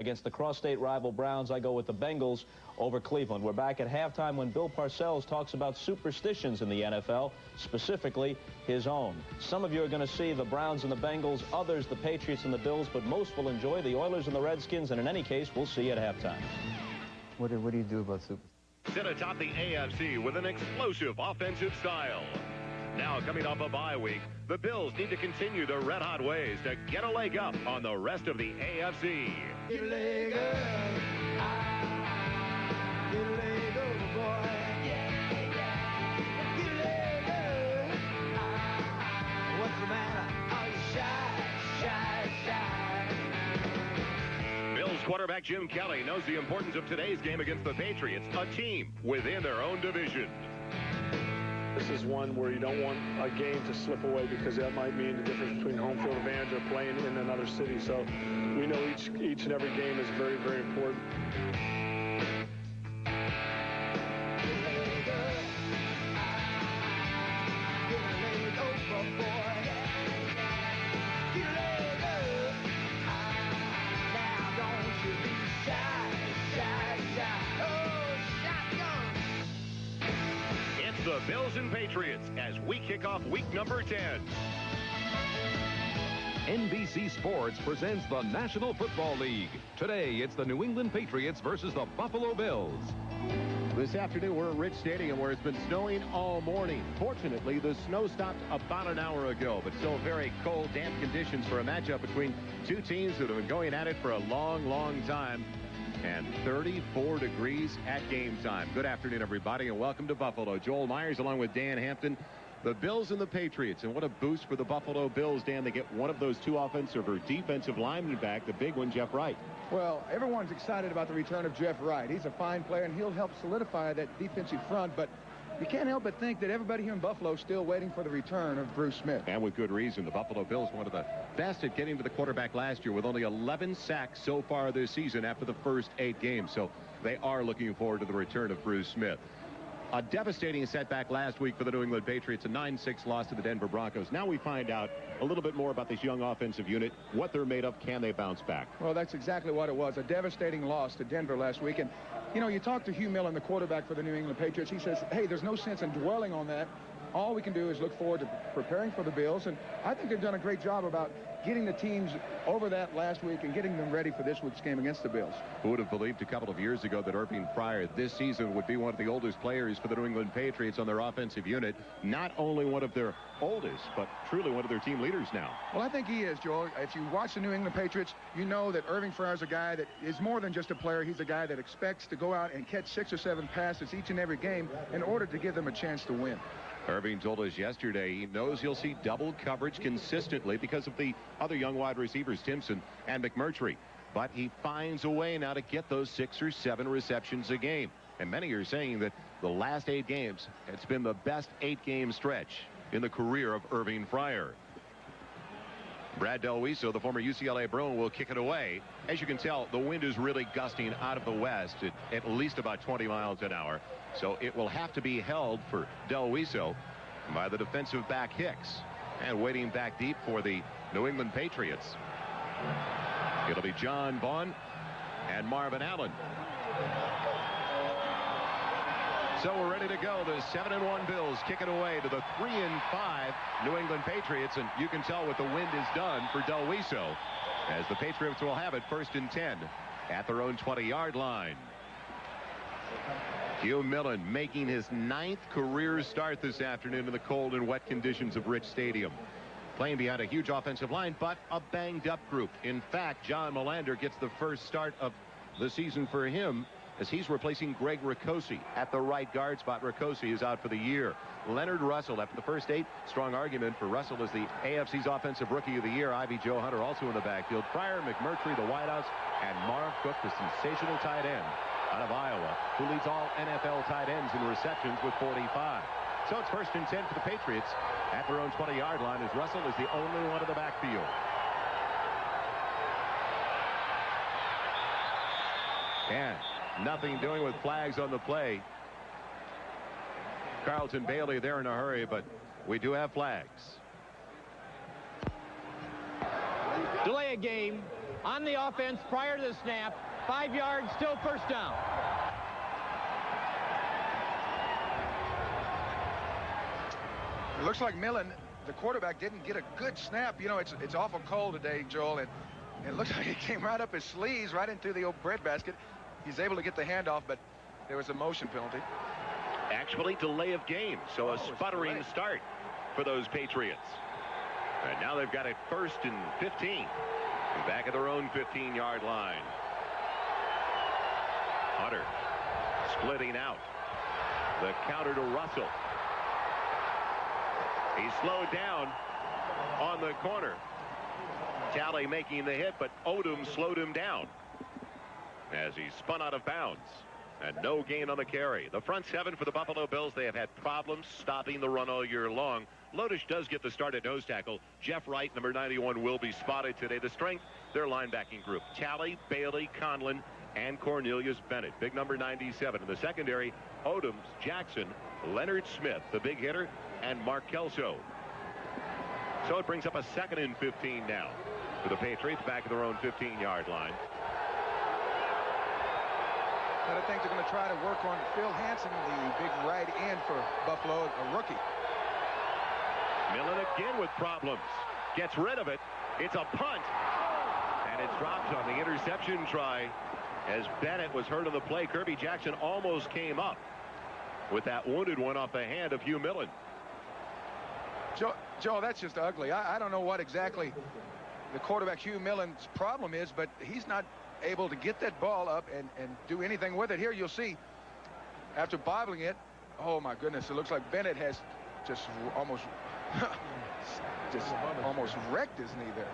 Against the cross-state rival Browns, I go with the Bengals over Cleveland. We're back at halftime when Bill Parcells talks about superstitions in the NFL, specifically his own. Some of you are going to see the Browns and the Bengals, others the Patriots and the Bills, but most will enjoy the Oilers and the Redskins, and in any case, we'll see you at halftime. What do you do about superstitions? Sit atop the AFC with an explosive offensive style. Now, coming off a bye week, the Bills need to continue their red-hot ways to get a leg up on the rest of the AFC. Get a leg up. Get a leg up, boy. Yeah, yeah. Get a leg up. What's the matter? Are you shy? Bills quarterback Jim Kelly knows the importance of today's game against the Patriots, a team within their own division. This is one where you don't want a game to slip away because that might mean the difference between home field advantage or playing in another city. So we know each and every game is very, very important. The Bills and Patriots as we kick off week number 10. NBC Sports presents the National Football League. Today, it's the New England Patriots versus the Buffalo Bills. This afternoon, we're at Rich Stadium where it's been snowing all morning. Fortunately, the snow stopped about an hour ago, but still very cold, damp conditions for a matchup between two teams that have been going at it for a long, long time. And 34 degrees at game time. Good afternoon, everybody, and welcome to Buffalo. Joel Myers along with Dan Hampton. The Bills and the Patriots, and what a boost for the Buffalo Bills, Dan. They get one of those two offensive or defensive linemen back, the big one, Jeff Wright. Well, everyone's excited about the return of Jeff Wright. He's a fine player, and he'll help solidify that defensive front, but you can't help but think that everybody here in Buffalo is still waiting for the return of Bruce Smith. And with good reason. The Buffalo Bills, one of the best at getting to the quarterback last year with only 11 sacks so far this season after the first 8 games. So they are looking forward to the return of Bruce Smith. A devastating setback last week for the New England Patriots, a 9-6 loss to the Denver Broncos. Now we find out a little bit more about this young offensive unit, what they're made of, can they bounce back? Well, that's exactly what it was, a devastating loss to Denver last week. And, you know, you talk to Hugh Millen, the quarterback for the New England Patriots. He says, hey, there's no sense in dwelling on that. All we can do is look forward to preparing for the Bills. And I think they've done a great job about getting the teams over that last week and getting them ready for this week's game against the Bills. Who would have believed a couple of years ago that Irving Fryar this season would be one of the oldest players for the New England Patriots on their offensive unit? Not only one of their oldest, but truly one of their team leaders now. Well, I think he is, Joel. If you watch the New England Patriots, you know that Irving Fryar is a guy that is more than just a player. He's a guy that expects to go out and catch 6 or 7 passes each and every game in order to give them a chance to win. Irving told us yesterday he knows he'll see double coverage consistently because of the other young wide receivers, Timpson and McMurtry. But he finds a way now to get those 6 or 7 receptions a game. And many are saying that the last 8 games, it's been the best 8-game stretch in the career of Irving Fryar. Brad Delwiso, the former UCLA Bruin, will kick it away. As you can tell, the wind is really gusting out of the west at least about 20 miles an hour. So it will have to be held for Delwiso by the defensive back Hicks. And waiting back deep for the New England Patriots, it'll be John Vaughn and Marvin Allen. So we're ready to go. The 7-1 Bills kick it away to the 3-5 New England Patriots. And you can tell what the wind has done for Delwiso, as the Patriots will have it 1st and 10 at their own 20-yard line. Hugh Millen making his 9th career start this afternoon in the cold and wet conditions of Rich Stadium. Playing behind a huge offensive line, but a banged-up group. In fact, John Melander gets the first start of the season for him, as he's replacing Greg Ricosi at the right guard spot. Ricosi is out for the year. Leonard Russell, after the first 8, strong argument for Russell as the AFC's Offensive Rookie of the Year. Ivy Joe Hunter also in the backfield. Fryar, McMurtry, the wideouts, and Marv Cook, the sensational tight end out of Iowa, who leads all NFL tight ends in receptions with 45. So it's 1st and 10 for the Patriots at their own 20-yard line, as Russell is the only one in the backfield. And nothing doing with flags on the play. Carlton Bailey there in a hurry, but we do have flags. Delay a game on the offense prior to the snap. 5 yards, still first down. It looks like Millen, the quarterback, didn't get a good snap. You know, it's awful cold today, Joel, and it looks like it came right up his sleeves, right into the old breadbasket. He's able to get the handoff, but there was a motion penalty. Actually, delay of game, so a sputtering start for those Patriots. And now they've got it 1st and 15. Back at their own 15-yard line. Hunter splitting out. The counter to Russell. He's slowed down on the corner. Talley making the hit, but Odom slowed him down as he spun out of bounds. And no gain on the carry. The front seven for the Buffalo Bills, they have had problems stopping the run all year long. Lodish does get the start at nose tackle. Jeff Wright, number 91, will be spotted today. The strength, their linebacking group. Talley, Bailey, Conlon, and Cornelius Bennett. Big number 97. In the secondary, Odoms, Jackson, Leonard Smith, the big hitter, and Mark Kelso. So it brings up a 2nd and 15 now for the Patriots back at their own 15-yard line. And I think they're going to try to work on Phil Hansen, the big right end for Buffalo, a rookie. Millen again with problems. Gets rid of it. It's a punt. And it's dropped on the interception try as Bennett was hurt on the play. Kirby Jackson almost came up with that wounded one off the hand of Hugh Millen. Joe, that's just ugly. I don't know what exactly the quarterback Hugh Millen's problem is, but he's not able to get that ball up and do anything with it. Here you'll see, after bobbling it, oh my goodness, it looks like Bennett has just almost wrecked his knee there.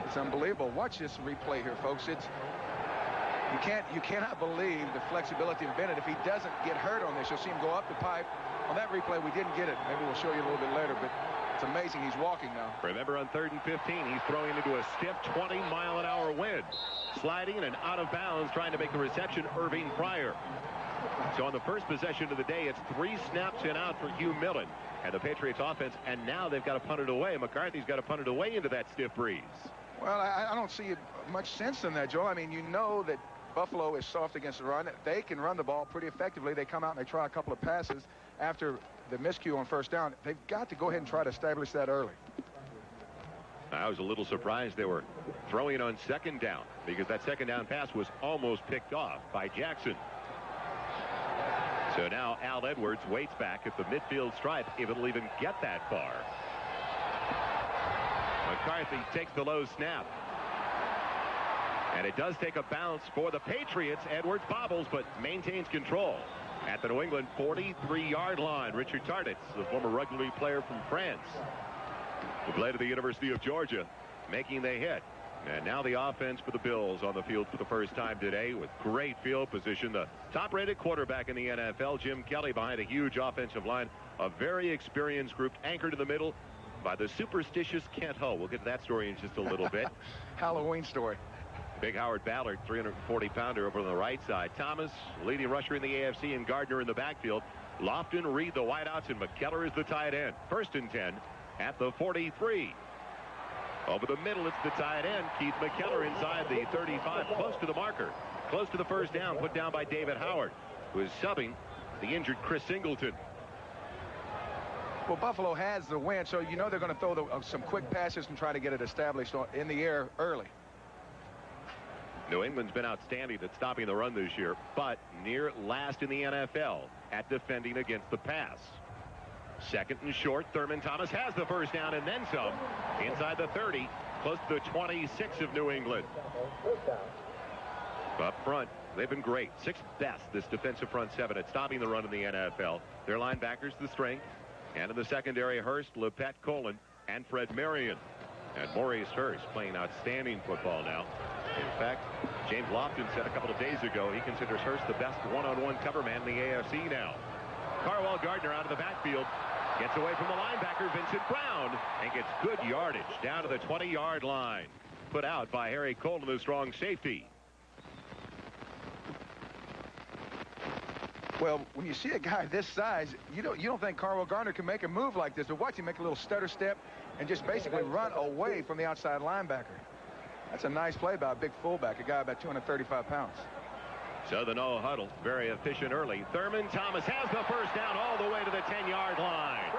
It's unbelievable. Watch this replay here, folks. You cannot believe the flexibility of Bennett. If he doesn't get hurt on this, you'll see him go up the pipe. On that replay, we didn't get it. Maybe we'll show you a little bit later, but it's amazing he's walking now. Remember, on 3rd and 15, he's throwing into a stiff 20-mile-an-hour wind. Sliding and out of bounds, trying to make the reception, Irving Pryor. So on the first possession of the day, it's 3 snaps and out for Hugh Millen and the Patriots offense, and now they've got to punt it away. McCarthy's got to punt it away into that stiff breeze. Well, I don't see much sense in that, Joe. I mean, you know that Buffalo is soft against the run. They can run the ball pretty effectively. They come out and they try a couple of passes after the miscue on first down. They've got to go ahead and try to establish that early. I was a little surprised they were throwing on 2nd down because that 2nd down pass was almost picked off by Jackson. So now Al Edwards waits back at the midfield stripe if it'll even get that far. McCarthy takes the low snap. And it does take a bounce for the Patriots. Edwards bobbles but maintains control at the New England 43-yard line. Richard Tarditz, the former rugby league player from France, who played at the University of Georgia, making the hit. And now the offense for the Bills on the field for the first time today with great field position. The top-rated quarterback in the NFL, Jim Kelly, behind a huge offensive line. A very experienced group anchored in the middle by the superstitious Kent Hull. We'll get to that story in just a little bit. Halloween story. Big Howard Ballard, 340-pounder over on the right side. Thomas, leading rusher in the AFC, and Gardner in the backfield. Lofton, Reed, the wideouts, and McKellar is the tight end. 1st and 10 at the 43. Over the middle, it's the tight end, Keith McKellar, inside the 35, close to the marker. Close to the first down, put down by David Howard, who is subbing the injured Chris Singleton. Well, Buffalo has the win, so you know they're going to throw some quick passes and try to get it established in the air early. New England's been outstanding at stopping the run this year, but near last in the NFL at defending against the pass. 2nd and short. Thurman Thomas has the first down and then some. Inside the 30, close to the 26 of New England. Up front, they've been great. 6th best, this defensive front seven, at stopping the run in the NFL. Their linebackers, the strength. And in the secondary, Hurst, Lepet, Colin, and Fred Marion. And Maurice Hurst playing outstanding football now. In fact, James Lofton said a couple of days ago he considers Hurst the best one-on-one cover man in the AFC now. Carwell Gardner out of the backfield. Gets away from the linebacker, Vincent Brown, and gets good yardage down to the 20-yard line. Put out by Harry Colton, the strong safety. Well, when you see a guy this size, you don't think Carwell Gardner can make a move like this. But watch him make a little stutter step and just basically run away from the outside linebacker. That's a nice play by a big fullback, a guy about 235 pounds. So the no huddle, very efficient early. Thurman Thomas has the first down all the way to the 10-yard line.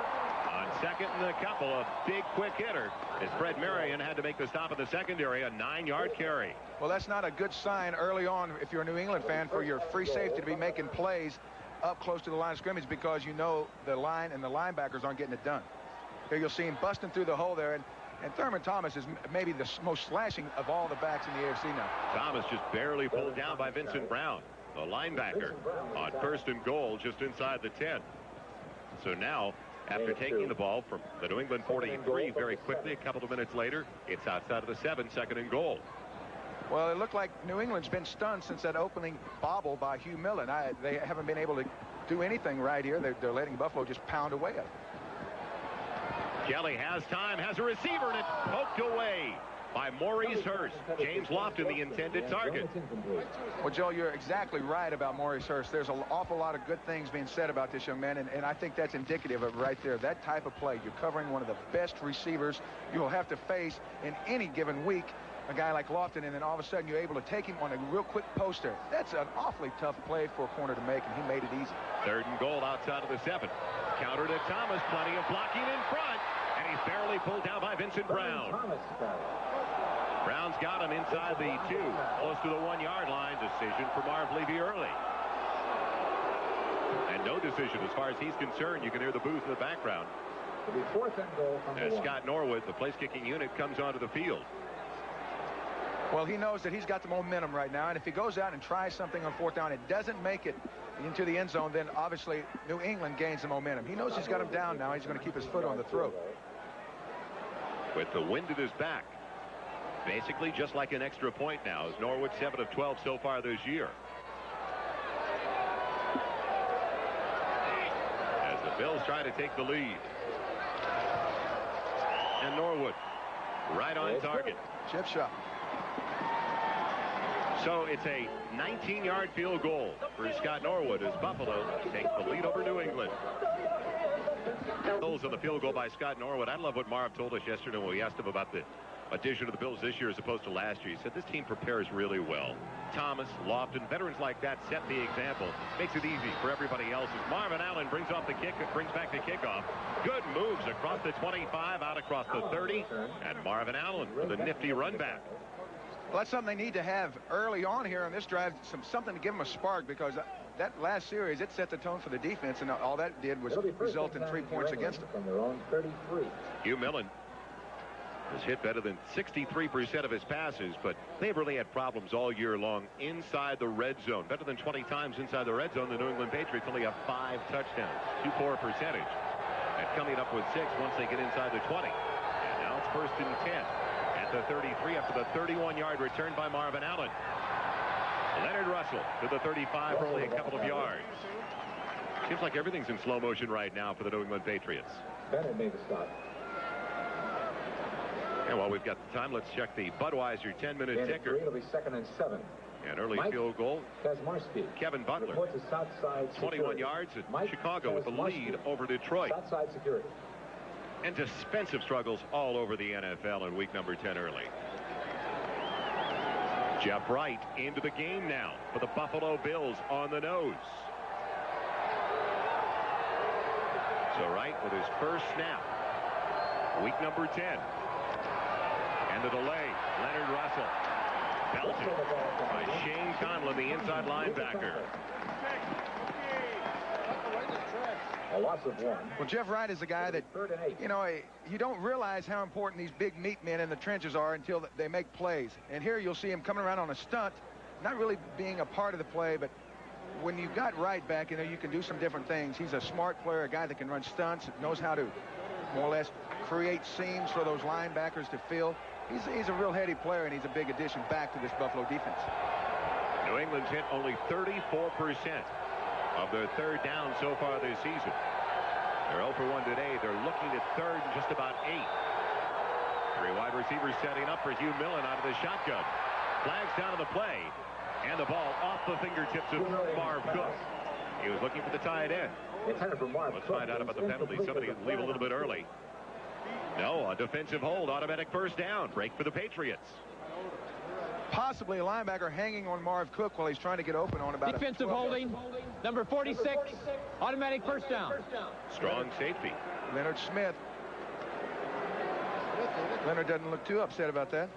On second and a couple, a big quick hitter as Fred Marion had to make the stop in the secondary, a 9-yard carry. Well, that's not a good sign early on if you're a New England fan for your free safety to be making plays up close to the line of scrimmage, because you know the line and the linebackers aren't getting it done. Here you'll see him busting through the hole there, and Thurman Thomas is maybe the most slashing of all the backs in the AFC now. Thomas just barely pulled down by Vincent Brown, the linebacker, on first and goal just inside the 10. So now, after taking the ball from the New England 43 very quickly, a couple of minutes later, it's outside of the 7, second and goal. Well, it looked like New England's been stunned since that opening bobble by Hugh Millen. They haven't been able to do anything right here. They're letting Buffalo just pound away at it. Kelly has time, has a receiver, and it's poked away by Maurice Hurst. James Lofton, the intended target. Well, Joe, you're exactly right about Maurice Hurst. There's an awful lot of good things being said about this young man, and I think that's indicative of right there. That type of play, you're covering one of the best receivers you will have to face in any given week, a guy like Lofton, and then all of a sudden you're able to take him on a real quick poster. That's an awfully tough play for a corner to make, and he made it easy. Third and goal outside of the 7. Counter to Thomas, plenty of blocking in front, and he's barely pulled down by Vincent Brown. Brown's got him inside the 2, close to the 1-yard line. Decision for Marv Levy early. And no decision as far as he's concerned. You can hear the booth in the background as Scott Norwood, the place-kicking unit, comes onto the field. Well, he knows that he's got the momentum right now, and if he goes out and tries something on 4th down, it doesn't make it into the end zone, then obviously New England gains the momentum. He knows he's got him down now. He's going to keep his foot on the throat. With the wind at his back, basically just like an extra point now, as Norwood 7 of 12 so far this year. As the Bills try to take the lead. And Norwood right on target. Chip shot. So it's a 19-yard field goal for Scott Norwood as Buffalo takes the lead over New England. Bills on the field goal by Scott Norwood. I love what Marv told us yesterday when we asked him about the addition of the Bills this year as opposed to last year. He said this team prepares really well. Thomas, Lofton, veterans like that set the example. Makes it easy for everybody else. As Marvin Allen brings back the kickoff. Good moves across the 25, out across the 30, and Marvin Allen with a nifty run back. Well, that's something they need to have early on here on this drive, something to give them a spark, because that last series, it set the tone for the defense, and all that did was result in 3 points against them. From their own 33. Hugh Millen has hit better than 63% of his passes, but they've really had problems all year long inside the red zone. Better than 20 times inside the red zone. The New England Patriots only have 5 touchdowns, too poor a percentage. And coming up with 6 once they get inside the 20. And now it's 1st and 10. At the 33 after the 31-yard return by Marvin Allen. Leonard Russell to the 35 for only a couple of yards. Seems like everything's in slow motion right now for the New England Patriots. Bennett made the stop. And while we've got the time, let's check the Budweiser 10-minute ticker. It'll be 2nd and 7. An early field goal. Kazmarski. Kevin Butler. 21 yards at Chicago with the lead over Detroit. Outside security. And defensive struggles all over the NFL in week number 10 early. Jeff Wright into the game now for the Buffalo Bills on the nose. So Wright with his first snap. Week number 10. And the delay. Leonard Russell. Belted by Shane Conlon, the inside linebacker. A loss of 1. Well, Jeff Wright is a guy that, you know, you don't realize how important these big meat men in the trenches are until they make plays. And here you'll see him coming around on a stunt, not really being a part of the play, but when you've got Wright back, you know, you can do some different things. He's a smart player, a guy that can run stunts, knows how to more or less create seams for those linebackers to fill. He's a real heady player, and he's a big addition back to this Buffalo defense. New England's hit only 34% of their third down so far this season. They're 0 for 1 today. They're looking at third and just about 8. 3 wide receivers setting up for Hugh Millen out of the shotgun. Flags down on the play, and the ball off the fingertips of Marv Cook. He was looking for the tight end. Let's find out about the penalty. Somebody can leave a little bit early. No, a defensive hold, automatic first down. Break for the Patriots. possibly a linebacker hanging on Marv Cook while he's trying to get open on about defensive holding. Number 46, automatic first down. Strong safety. Leonard Smith. Leonard doesn't look too upset about that,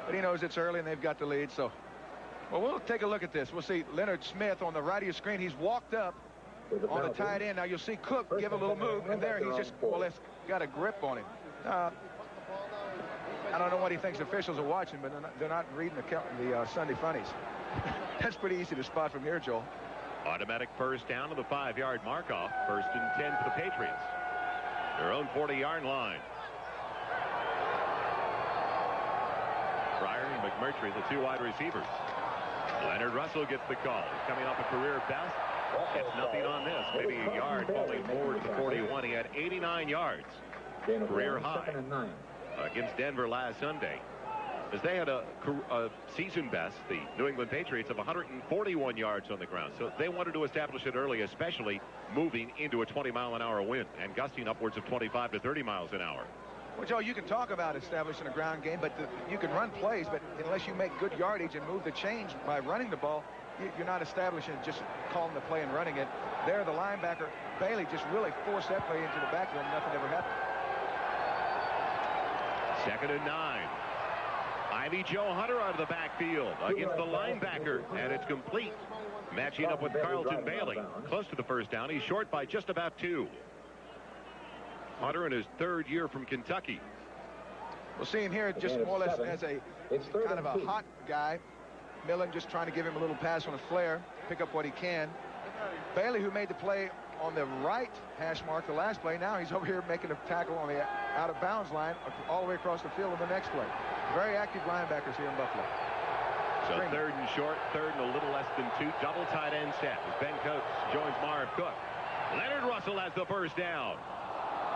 but he knows it's early and they've got the lead. So, well, we'll take a look at this. We'll see Leonard Smith on the right of your screen. He's walked up on the tight end. Now you'll see Cook give a little move, and there he's just more or less got a grip on him. I don't know what he thinks officials are watching, but they're not reading the Sunday funnies. That's pretty easy to spot from here, Joel. Automatic first down to the 5-yard mark-off. 1st and 10 for the Patriots. Their own 40-yard line. Pryor and McMurtry, the 2 wide receivers. Leonard Russell gets the call. He's coming off a career best. Gets nothing on this. Maybe a yard falling forward to 41. He had 89 yards. Career high against Denver last Sunday. As they had a season best, the New England Patriots, of 141 yards on the ground. So they wanted to establish it early, especially moving into a 20-mile-an-hour wind and gusting upwards of 25 to 30 miles an hour. Well, Joe, you can talk about establishing a ground game, but you can run plays, but unless you make good yardage and move the chains by running the ball, you're not establishing, just calling the play and running it. There, the linebacker, Bailey, just really forced that play into the backfield. Nothing ever happened. 2nd and 9. Ivy Joe Hunter out of the backfield against the linebacker, and it's complete. Matching up with Carlton Bailey. Close to the first down. He's short by just about 2. Hunter in his 3rd year from Kentucky. We'll see him here just more or less as a kind of a hot guy. Millen just trying to give him a little pass on a flare, pick up what he can. Bailey, who made the play on the right hash mark the last play, now he's over here making a tackle on the out-of-bounds line all the way across the field on the next play. Very active linebackers here in Buffalo. So 3rd and short, 3rd and a little less than 2. Double tight end set as Ben Coates joins Marv Cook. Leonard Russell has the first down.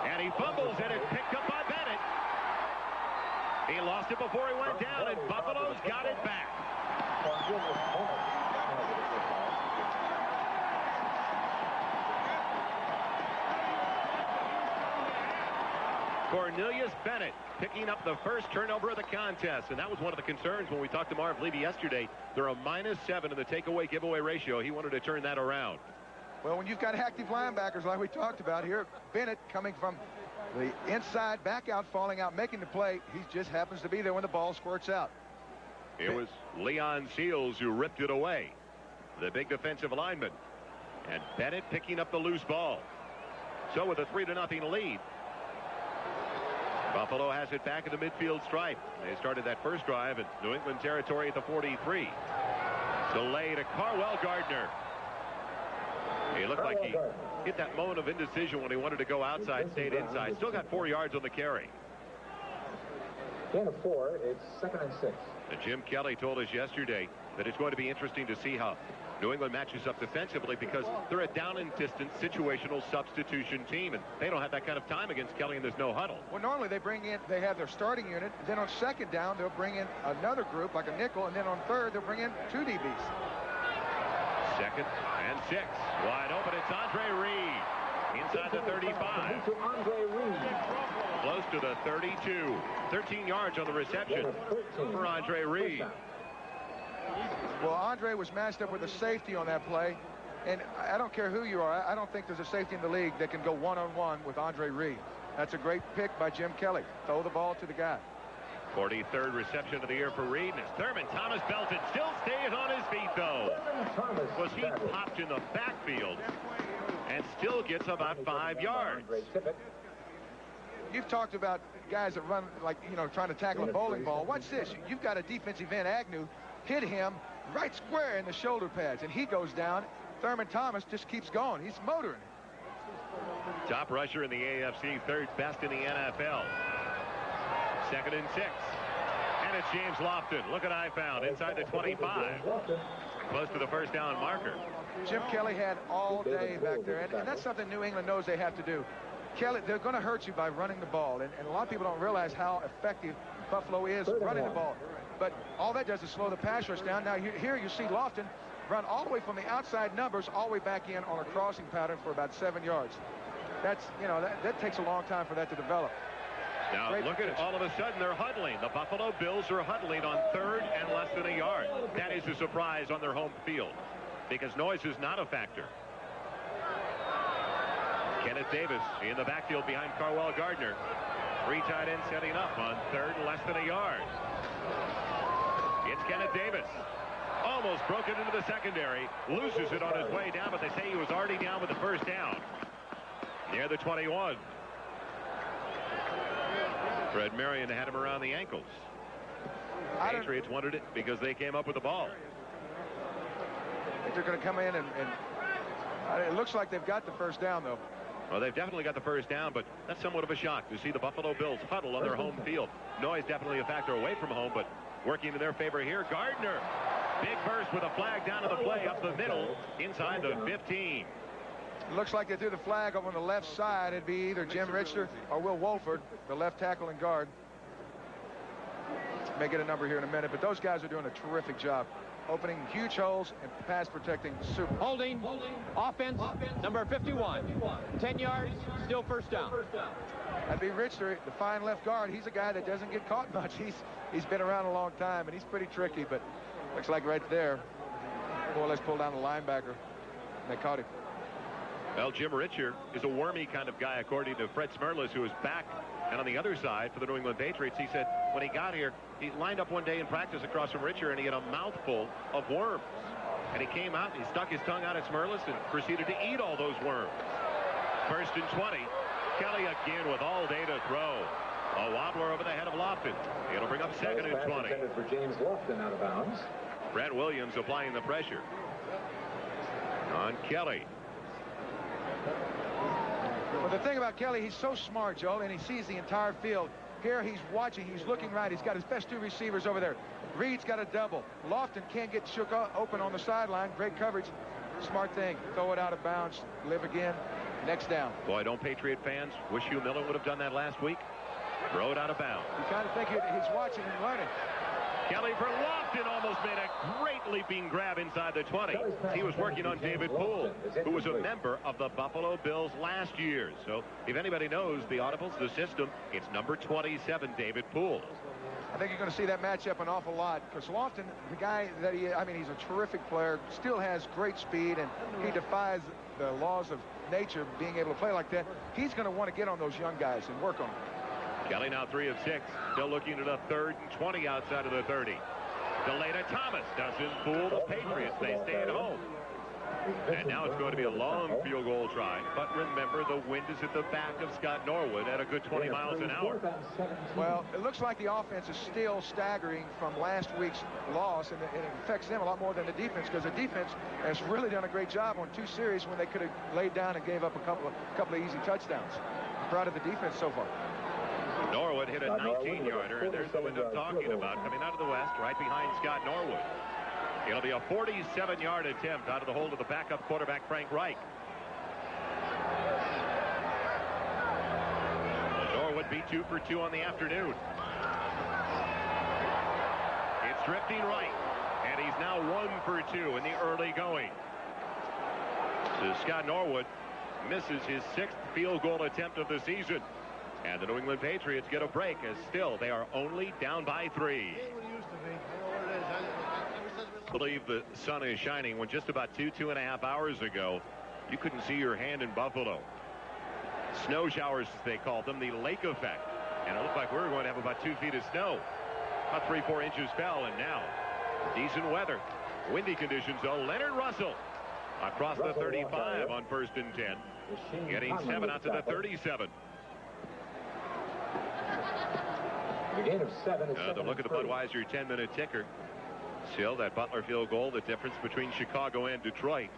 And he fumbles, and it's picked up by Bennett. He lost it before he went down, and Buffalo's got it back. Cornelius Bennett picking up the first turnover of the contest, and that was one of the concerns when we talked to Marv Levy yesterday. They're a -7 in the takeaway giveaway ratio. He wanted to turn that around. Well, when you've got active linebackers like we talked about here, Bennett coming from the inside, back out, falling out, making the play, he just happens to be there when the ball squirts out. It was Leon Seals who ripped it away, the big defensive lineman. And Bennett picking up the loose ball. So with a 3-0 lead, Buffalo has it back at the midfield stripe. They started that first drive in New England territory at the 43. Delay to Carwell Gardner. He looked like he hit that moment of indecision when he wanted to go outside, stayed inside. Still got 4 yards on the carry. Gain of 4, it's 2nd and 6. And Jim Kelly told us yesterday that it's going to be interesting to see how New England matches up defensively, because they're a down and distance situational substitution team, and they don't have that kind of time against Kelly, and there's no huddle. Well, normally they have their starting unit, then on 2nd down they'll bring in another group like a nickel, and then on 3rd they'll bring in 2 DBs. 2nd and 6. Wide open, it's Andre Reed inside the 35. Close to the 32. 13 yards on the reception for Andre Reed. Well, Andre was matched up with a safety on that play, and I don't care who you are. I don't think there's a safety in the league that can go one-on-one with Andre Reed. That's a great pick by Jim Kelly. Throw the ball to the guy. 43rd reception of the year for Reed. And Thurman Thomas belted. Still stays on his feet, though. Was he popped in the backfield and still gets about 5 yards. You've talked about guys that run like, trying to tackle a bowling ball. Watch this. You've got a defensive end, Agnew, hit him right square in the shoulder pads, and he goes down. Thurman Thomas just keeps going. He's motoring. Top rusher in the AFC, 3rd best in the NFL. 2nd and 6. And it's James Lofton. Look at I found inside the 25. Close to the first down marker. Jim Kelly had all day back there, and that's something New England knows they have to do. Kelly, they're going to hurt you by running the ball, and a lot of people don't realize how effective Buffalo is running the ball. But all that does is slow the pass rush down. Now here you see Lofton run all the way from the outside numbers all the way back in on a crossing pattern for about 7 yards. That's, that takes a long time for that to develop. Now look at it. All of a sudden they're huddling. The Buffalo Bills are huddling on 3rd and less than a yard. That is a surprise on their home field because noise is not a factor. Kenneth Davis in the backfield behind Carwell Gardner. 3 tight ends setting up on 3rd and less than a yard. It's Kenneth Davis. Almost broke it into the secondary. Loses it on his way down, but they say he was already down with the first down. Near the 21. Fred Marion had him around the ankles. Patriots wanted it because they came up with the ball. I think they're going to come in and it looks like they've got the first down, though. Well, they've definitely got the first down, but that's somewhat of a shock to see the Buffalo Bills huddle on their home field. Noise definitely a factor away from home, but working in their favor here. Gardner, big burst with a flag down to the play up the middle inside the 15. It looks like they threw the flag up on the left side. It'd be either Jim Richter or Will Wolford, the left tackle and guard. May get a number here in a minute, but those guys are doing a terrific job. Opening huge holes and pass protecting super. Holding. Offense. Number 51. 10 yards. Still first down. That'd be Richter, the fine left guard. He's a guy that doesn't get caught much. He's been around a long time, and he's pretty tricky, but looks like right there, more or less pulled down the linebacker. They caught him. Well, Jim Richter is a wormy kind of guy, according to Fred Smerlas, who is back and on the other side for the New England Patriots. He said when he got here, he lined up one day in practice across from Richter, and he had a mouthful of worms. And he came out, and he stuck his tongue out at Smerlas and proceeded to eat all those worms. 1st and 20. Kelly again with all day to throw. A wobbler over the head of Lofton. It'll bring up 2nd and 20. For James Lofton out of bounds. Brad Williams applying the pressure on Kelly. Well, the thing about Kelly, he's so smart, Joel, and he sees the entire field. Here he's watching, he's looking right. He's got his best 2 receivers over there. Reed's got a double. Lofton can't get shook open on the sideline. Great coverage. Smart thing. Throw it out of bounds. Live again. Next down. Boy, don't Patriot fans wish Hugh Millen would have done that last week? Throw it out of bounds. You kind of think he's watching and learning. Kelly for Lofton almost made a great leaping grab inside the 20. He was working on David Poole, who was a member of the Buffalo Bills last year. So if anybody knows the audibles, the system, it's number 27, David Poole. I think you're going to see that matchup an awful lot because Lofton, the guy that he's a terrific player, still has great speed, and he defies the laws of nature being able to play like that. He's going to want to get on those young guys and work on them. Kelly now 3 of 6. Still looking at a 3rd and 20 outside of the 30. Delay to Thomas. Doesn't fool the Patriots. They stay at home. And now it's going to be a long field goal try. But remember, the wind is at the back of Scott Norwood at a good 20 miles an hour. Well, it looks like the offense is still staggering from last week's loss, and it affects them a lot more than the defense because the defense has really done a great job on 2 series when they could have laid down and gave up a couple of easy touchdowns. I'm proud of the defense so far. Norwood hit a 19-yarder, and there's the wind I'm talking about coming out of the west, right behind Scott Norwood. It'll be a 47-yard attempt out of the hold of the backup quarterback, Frank Reich. Norwood beat 2 for 2 on the afternoon. It's drifting right, and he's now 1 for 2 in the early going. So Scott Norwood misses his 6th field goal attempt of the season. And the New England Patriots get a break as still they are only down by 3. I believe the sun is shining when just about 2.5 hours ago you couldn't see your hand in Buffalo. Snow showers, as they called them, the lake effect. And it looked like we were going to have about 2 feet of snow. About 3-4 inches fell, and now decent weather. Windy conditions, though. Leonard Russell across the 35 on 1st and 10. Getting 7 out to the 37. The gain of 7 is the look at the Budweiser 10-minute ticker. Still, that Butler field goal, the difference between Chicago and Detroit.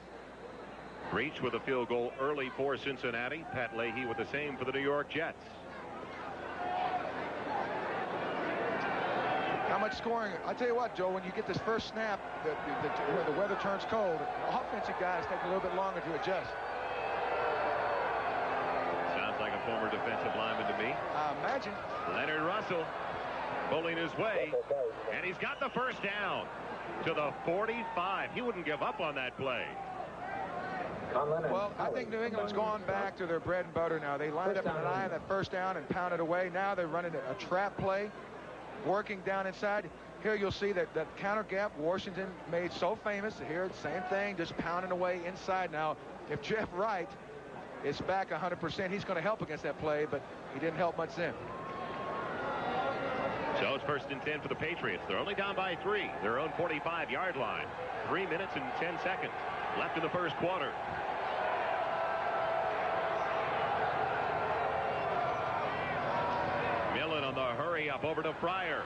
Breach with a field goal early for Cincinnati. Pat Leahy with the same for the New York Jets. How much scoring? I tell you what, Joe, when you get this first snap, where the weather turns cold, the offensive guys take a little bit longer to adjust. Sounds like a former defensive lineman to me. I imagine. Leonard Russell pulling his way, and he's got the first down to the 45. He wouldn't give up on that play. Well, I think New England's gone back to their bread and butter now. They lined up in an eye on that first down and pounded away. Now they're running a trap play, working down inside. Here you'll see that counter gap Washington made so famous. Here, same thing, just pounding away inside now. If Jeff Wright is back 100%, he's going to help against that play, but he didn't help much then. So it's 1st and 10 for the Patriots. They're only down by 3. Their own 45-yard line. 3 minutes and 10 seconds left in the first quarter. Millen on the hurry up over to Fryer.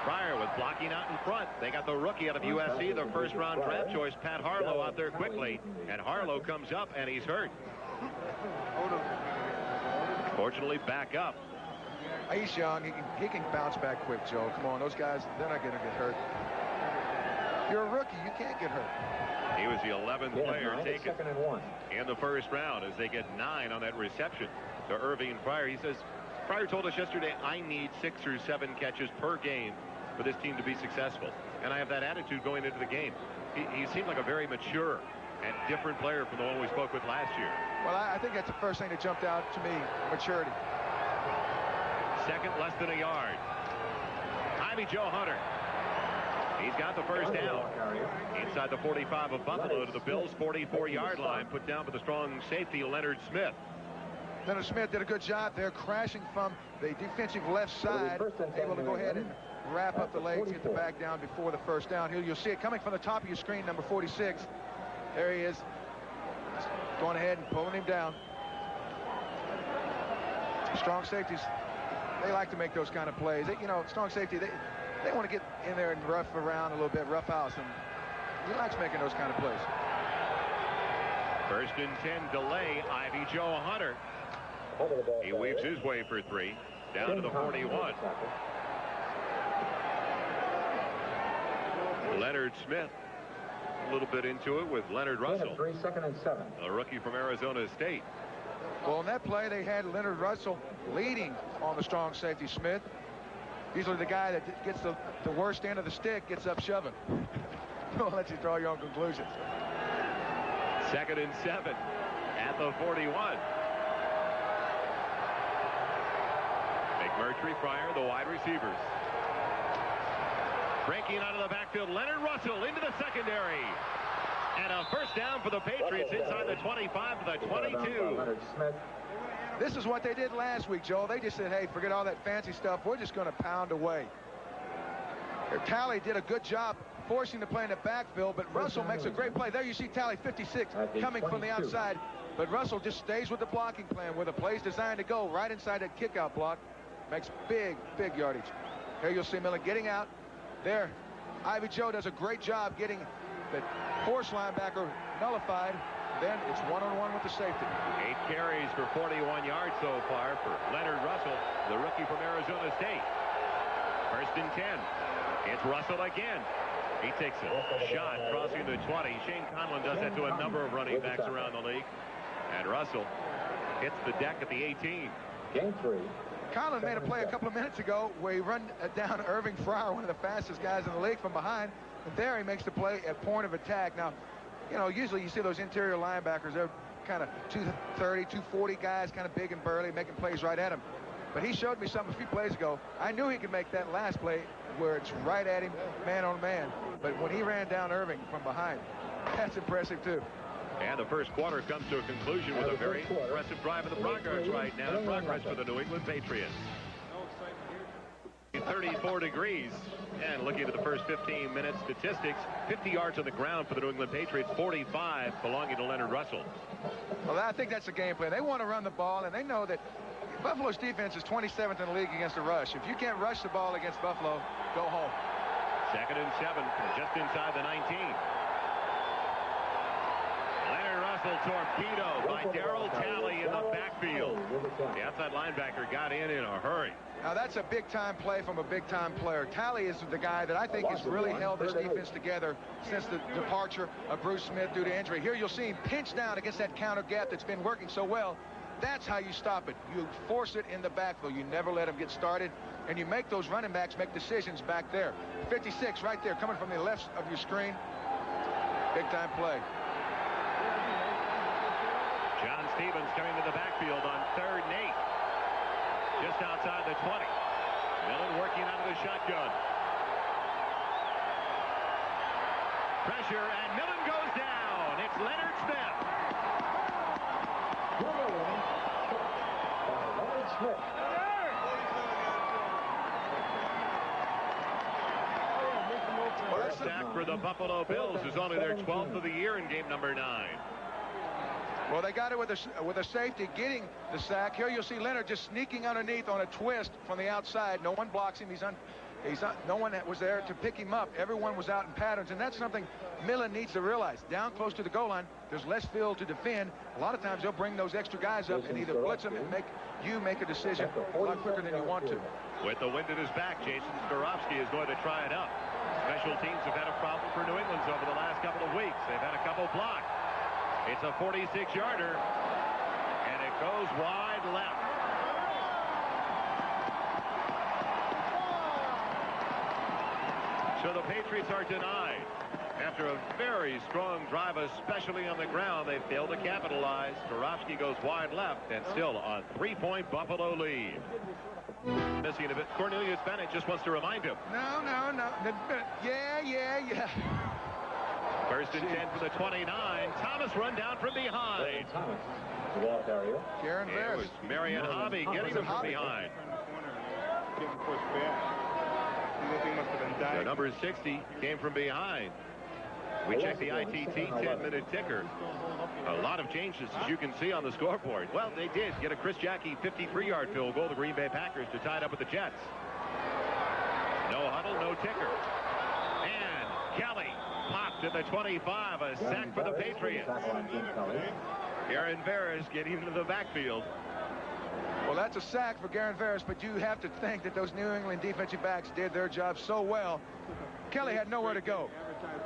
Fryer was blocking out in front. They got the rookie out of USC, the first-round draft choice, Pat Harlow, out there quickly. And Harlow comes up, and he's hurt. Fortunately, back up. He's young. He can bounce back quick, Joe. Come on, those guys, they're not going to get hurt. You're a rookie. You can't get hurt. He was the 11th player taken in the first round as they get 9 on that reception to Irving Fryer. He says, Fryer told us yesterday, I need 6 or 7 catches per game for this team to be successful. And I have that attitude going into the game. He seemed like a very mature and different player from the one we spoke with last year. Well, I think that's the first thing that jumped out to me, maturity. Second, less than a yard. Ivy Joe Hunter. He's got the first down. Inside the 45 of Buffalo to the Bills' 44-yard line. Put down for the strong safety, Leonard Smith. Leonard Smith did a good job there, crashing from the defensive left side, able to go ahead and wrap up the legs, get the back down before the first down. Here you'll see it coming from the top of your screen, number 46. There he is, going ahead and pulling him down. Strong safeties, they like to make those kind of plays. You know, strong safety, they want to get in there and rough around a little bit, rough house, and he likes making those kind of plays. 1st and 10 delay, Ivy Joe Hunter. He weaves his way for 3, down to the 41. Leonard Smith, a little bit into it with Leonard Russell. 2nd and 7. A rookie from Arizona State. Well, in that play, they had Leonard Russell leading on the strong safety, Smith. Usually the guy that gets the worst end of the stick gets up shoving. I'll let you draw your own conclusions. 2nd and 7 at the 41. McMurtry, Fryer, the wide receivers. Breaking out of the backfield, Leonard Russell into the secondary. And a first down for the Patriots inside the 25 to the 22. This is what they did last week, Joel. They just said, hey, forget all that fancy stuff. We're just going to pound away. Talley did a good job forcing the play in the backfield, but Russell makes a great play. There you see Talley, 56, coming from the outside. But Russell just stays with the blocking plan where the play's designed to go right inside that kickout block. Makes big, big yardage. Here you'll see Millen getting out. There, Ivy Joe does a great job getting the force linebacker nullified. Then it's one-on-one with the safety. 8 carries for 41 yards so far for Leonard Russell, the rookie from Arizona State. 1st and 10. It's Russell again. He takes a shot crossing the 20. Shane Conlon does that to a number of running backs around the league. And Russell hits the deck at the 18. Game 3. Conlon made a play a couple of minutes ago where he run down Irving Fryer, one of the fastest guys in the league, from behind. And there he makes the play at point of attack. Now, you know, usually you see those interior linebackers, they're kind of 230, 240 guys, kind of big and burly, making plays right at him. But he showed me something a few plays ago. I knew he could make that last play where it's right at him, man on man. But when he ran down Irving from behind, that's impressive too. And the first quarter comes to a conclusion with a very impressive drive of the Broncos right now in progress for the New England Patriots. 34 degrees. And looking at the first 15 minutes statistics, 50 yards on the ground for the New England Patriots, 45 belonging to Leonard Russell. Well, I think that's the game plan. They want to run the ball, and they know that Buffalo's defense is 27th in the league against the rush. If you can't rush the ball against Buffalo, go home. 2nd and 7 from just inside the 19. Leonard Russell torpedoed by Darryl Talley in the backfield. The outside linebacker got in a hurry. Now that's a big-time play from a big-time player. Talley is the guy that I think has really held this defense together since the departure of Bruce Smith due to injury. Here you'll see him pinch down against that counter gap that's been working so well. That's how you stop it. You force it in the backfield. You never let him get started. And you make those running backs make decisions back there. 56 right there coming from the left of your screen. Big-time play. John Stevens coming to the backfield on 3rd and 8. Just outside the 20. Millen working out of the shotgun. Pressure, and Millen goes down. It's Leonard Smith. Leonard Smith. First sack for the Buffalo Bills is only their 12th of the year in game number 9. Well, they got it with a safety getting the sack. Here you'll see Leonard just sneaking underneath on a twist from the outside. No one blocks him. No one was there to pick him up. Everyone was out in patterns, and that's something Millen needs to realize. Down close to the goal line, there's less field to defend. A lot of times they'll bring those extra guys up and either blitz them and make a decision a lot quicker than you want to. With the wind at his back, Jason Staurovsky is going to try it up. Special teams have had a problem for New England over the last couple of weeks. They've had a couple blocked. It's a 46-yarder, and it goes wide left. So the Patriots are denied. After a very strong drive, especially on the ground, they failed to capitalize. Staurovsky goes wide left, and still a 3-point Buffalo lead. Missing a bit. Cornelius Bennett just wants to remind him. No. Yeah. First and 10 for the 29. Thomas run down from behind. Thomas, the ball carrier. Garen It Ferris. was Marion Hobby getting him from behind. So number 60 came from behind. We check the ITT 10-minute ticker. A lot of changes, as you can see on the scoreboard. Well, they did get a Chris Jackie 53-yard field goal, the Green Bay Packers, to tie it up with the Jets. No huddle, no ticker. And Kelly popped at the 25, a sack for the Patriots. Garen Ferris getting into the backfield. Well, that's a sack for Garen Ferris, but you have to think that those New England defensive backs did their job so well. Kelly had nowhere to go.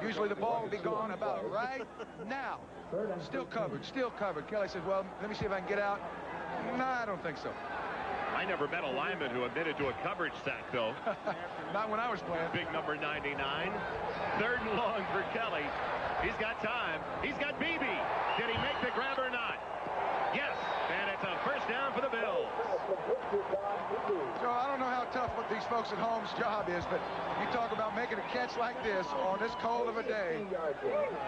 Usually the ball would be gone about right now. Still covered. Kelly says, well, let me see if I can get out. No, I don't think so. I never met a lineman who admitted to a coverage sack, though. Not when I was playing. Big number 99. 3rd and long for Kelly. He's got time. He's got BB. Did he make the grab or not? Yes, and it's a first down for the Bills. So I don't know how tough what these folks at home's job is, but you talk about making a catch like this on this cold of a day.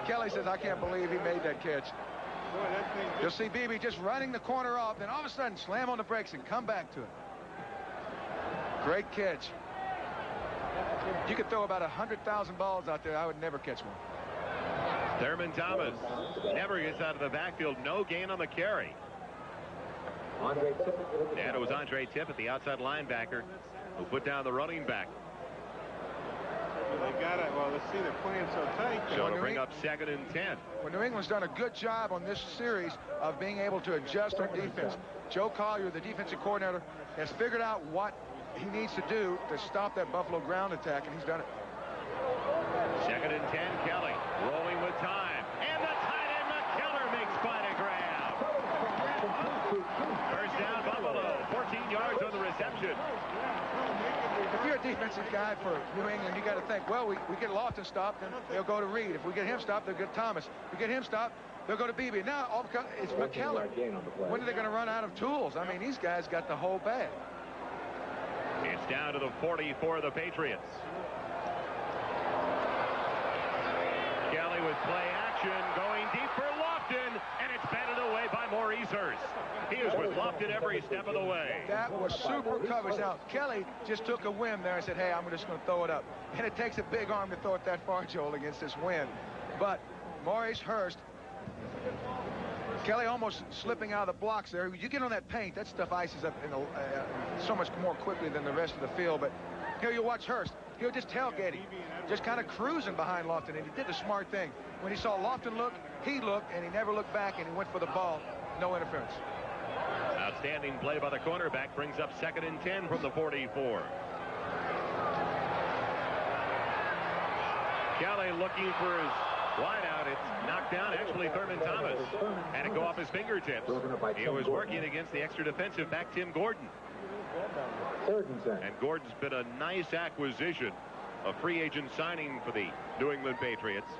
Kelly says, I can't believe he made that catch. You'll see BB just running the corner off, then all of a sudden slam on the brakes and come back to it. Great catch. You could throw about 100,000 balls out there. I would never catch one. Thurman Thomas never gets out of the backfield. No gain on the carry. And it was Andre Tippett, the outside linebacker, who put down the running back. They got it. Well, let's see, they're playing so tight. So to bring up 2nd and 10. Well, New England's done a good job on this series of being able to adjust their defense. Joe Collier, the defensive coordinator, has figured out what he needs to do to stop that Buffalo ground attack, and he's done it. 2nd and 10, Kelly rolling with time. And the tight end McKellar makes quite a grab. First down, Buffalo. 14 yards on the reception. If you're a defensive guy for New England, you got to think, well, we get Lofton stopped, then they'll go to Reed. If we get him stopped, they'll get Thomas. If we get him stopped, they'll go to BB. Now, all because it's McKellar. When are they going to run out of tools? I mean, these guys got the whole bag. It's down to the 40 for the Patriots. Kelly with play action, going deep for Lofton, and it's batted away by Maurice Hurst. He is with Lofton every step of the way. That was super coverage. Now, Kelly just took a whim there and said, hey, I'm just going to throw it up. And it takes a big arm to throw it that far, Joel, against this wind. But Maurice Hurst, Kelly almost slipping out of the blocks there. You get on that paint, that stuff ices up in so much more quickly than the rest of the field. But here you watch Hurst. He'll just tailgate him, just kind of cruising behind Lofton. And he did the smart thing. When he saw Lofton look, he looked, and he never looked back, and he went for the ball. No interference. Outstanding play by the cornerback brings up 2nd and 10 from the 44. Kelly looking for his wideout. It's knocked down, actually, Thurman Thomas. And it go off his fingertips. He was working against the extra defensive back, Tim Gordon. And Gordon's been a nice acquisition, a free agent signing for the New England Patriots.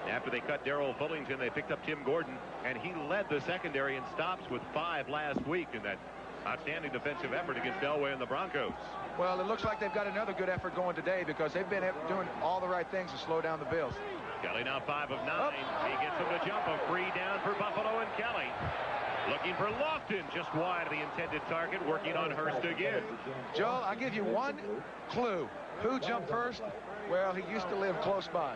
After they cut Darrell Fullington, they picked up Tim Gordon, and he led the secondary in stops with 5 last week in that outstanding defensive effort against Elway and the Broncos. Well, it looks like they've got another good effort going today because they've been doing all the right things to slow down the Bills. Kelly now 5 of 9. He gets him to jump. A free down for Buffalo, and Kelly looking for Lofton just wide of the intended target, working on Hurst again. Joel, I'll give you one clue. Who jumped first? Well, he used to live close by.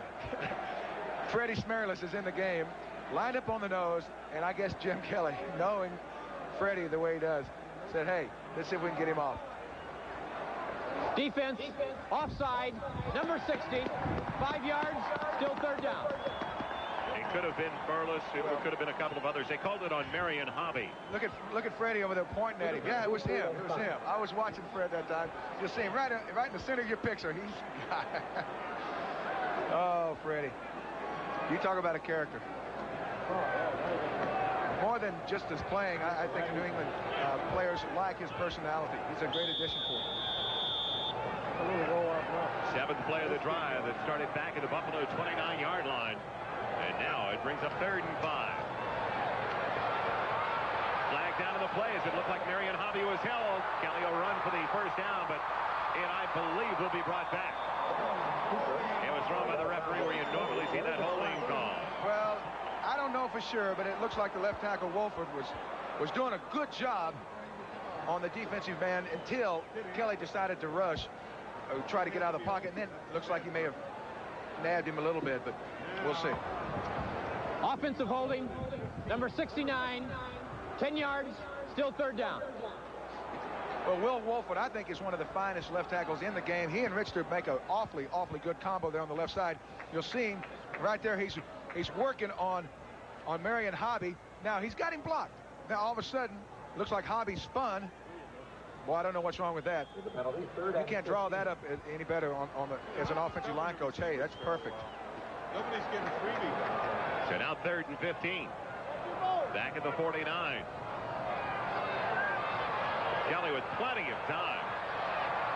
Freddie Smerlis is in the game, lined up on the nose, and I guess Jim Kelly, knowing Freddie the way he does, said, hey, let's see if we can get him off. Defense, offside, number 60, 5 yards, still third down. It could have been Burles. It could have been a couple of others. They called it on Marion Hobby. Look at Freddie over there pointing at him. Yeah, it was him. It was him. I was watching Fred that time. You'll see him right in the center of your picture. He's oh, Freddie. You talk about a character. More than just his playing, I think New England players like his personality. He's a great addition for them. 7th play of the drive that started back at the Buffalo 29-yard line. And now it brings up 3rd and 5. Flag down to the play as it looked like Marion Hobby was held. Kelly will run for the first down, but it, I believe, will be brought back. It was thrown by the referee where you normally see that holding call. Well, I don't know for sure, but it looks like the left tackle Wolford was doing a good job on the defensive end until Kelly decided to rush, try to get out of the pocket, and then it looks like he may have nabbed him a little bit, but we'll see. Offensive holding, number 69, 10 yards, still third down. Well, Will Wolford, I think, is one of the finest left tackles in the game. He and Richter make an awfully good combo there on the left side. You'll see him right there. He's working on Marion Hobby. Now, he's got him blocked. Now, all of a sudden, looks like Hobby spun. Boy, I don't know what's wrong with that. You can't draw that up any better as an offensive line coach. Hey, that's perfect. Nobody's getting a freebie. So now 3rd and 15. Back at the 49. Kelly with plenty of time.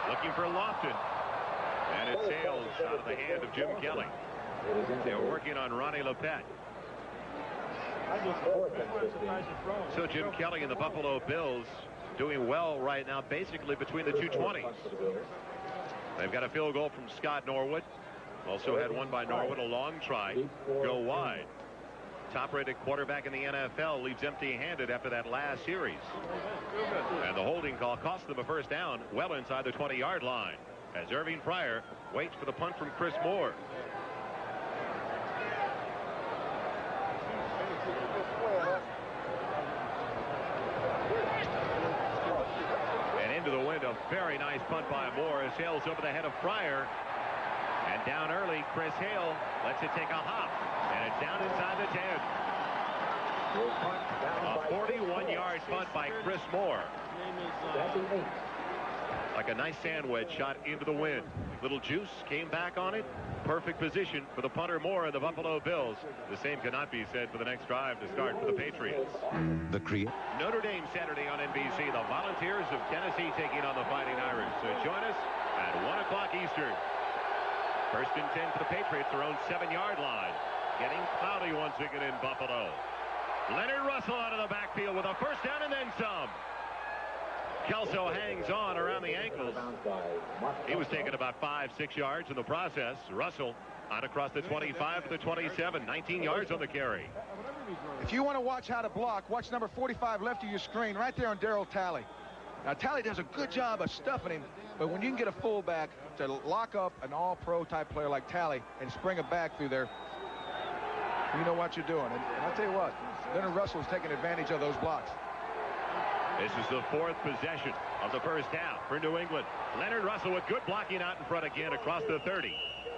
Looking for Lofton. And it sails out of the hand of Jim Kelly. They were working on Ronnie Lepet. So Jim Kelly and the Buffalo Bills doing well right now, basically between the 220s. They've got a field goal from Scott Norwood. Also had one by Norwood, a long try, go wide. Top-rated quarterback in the NFL leaves empty-handed after that last series. And the holding call cost them a first down well inside the 20-yard line as Irving Pryor waits for the punt from Chris Moore. And into the wind, a very nice punt by Moore as sails over the head of Pryor. And down early, Chris Hale lets it take a hop. And it's down inside the 10. A 41-yard punt by Chris Moore. Like a nice sand wedge shot into the wind. Little juice came back on it. Perfect position for the punter Moore and the Buffalo Bills. The same cannot be said for the next drive to start for the Patriots. Notre Dame Saturday on NBC. The Volunteers of Tennessee taking on the Fighting Irish. So join us at 1 o'clock Eastern. 1st and 10 for the Patriots, their own 7-yard line. Getting cloudy once again in Buffalo. Leonard Russell out of the backfield with a first down and then some. Kelso hangs on around the ankles. He was taking about 5-6 yards in the process. Russell out across the 25 to the 27, 19 yards on the carry. If you want to watch how to block, watch number 45 left of your screen right there on Darryl Talley. Now, Talley does a good job of stuffing him, but when you can get a fullback to lock up an all-pro type player like Talley and spring a back through there, you know what you're doing. And I'll tell you what, Leonard Russell is taking advantage of those blocks. This is the 4th possession of the first half for New England. Leonard Russell with good blocking out in front again across the 30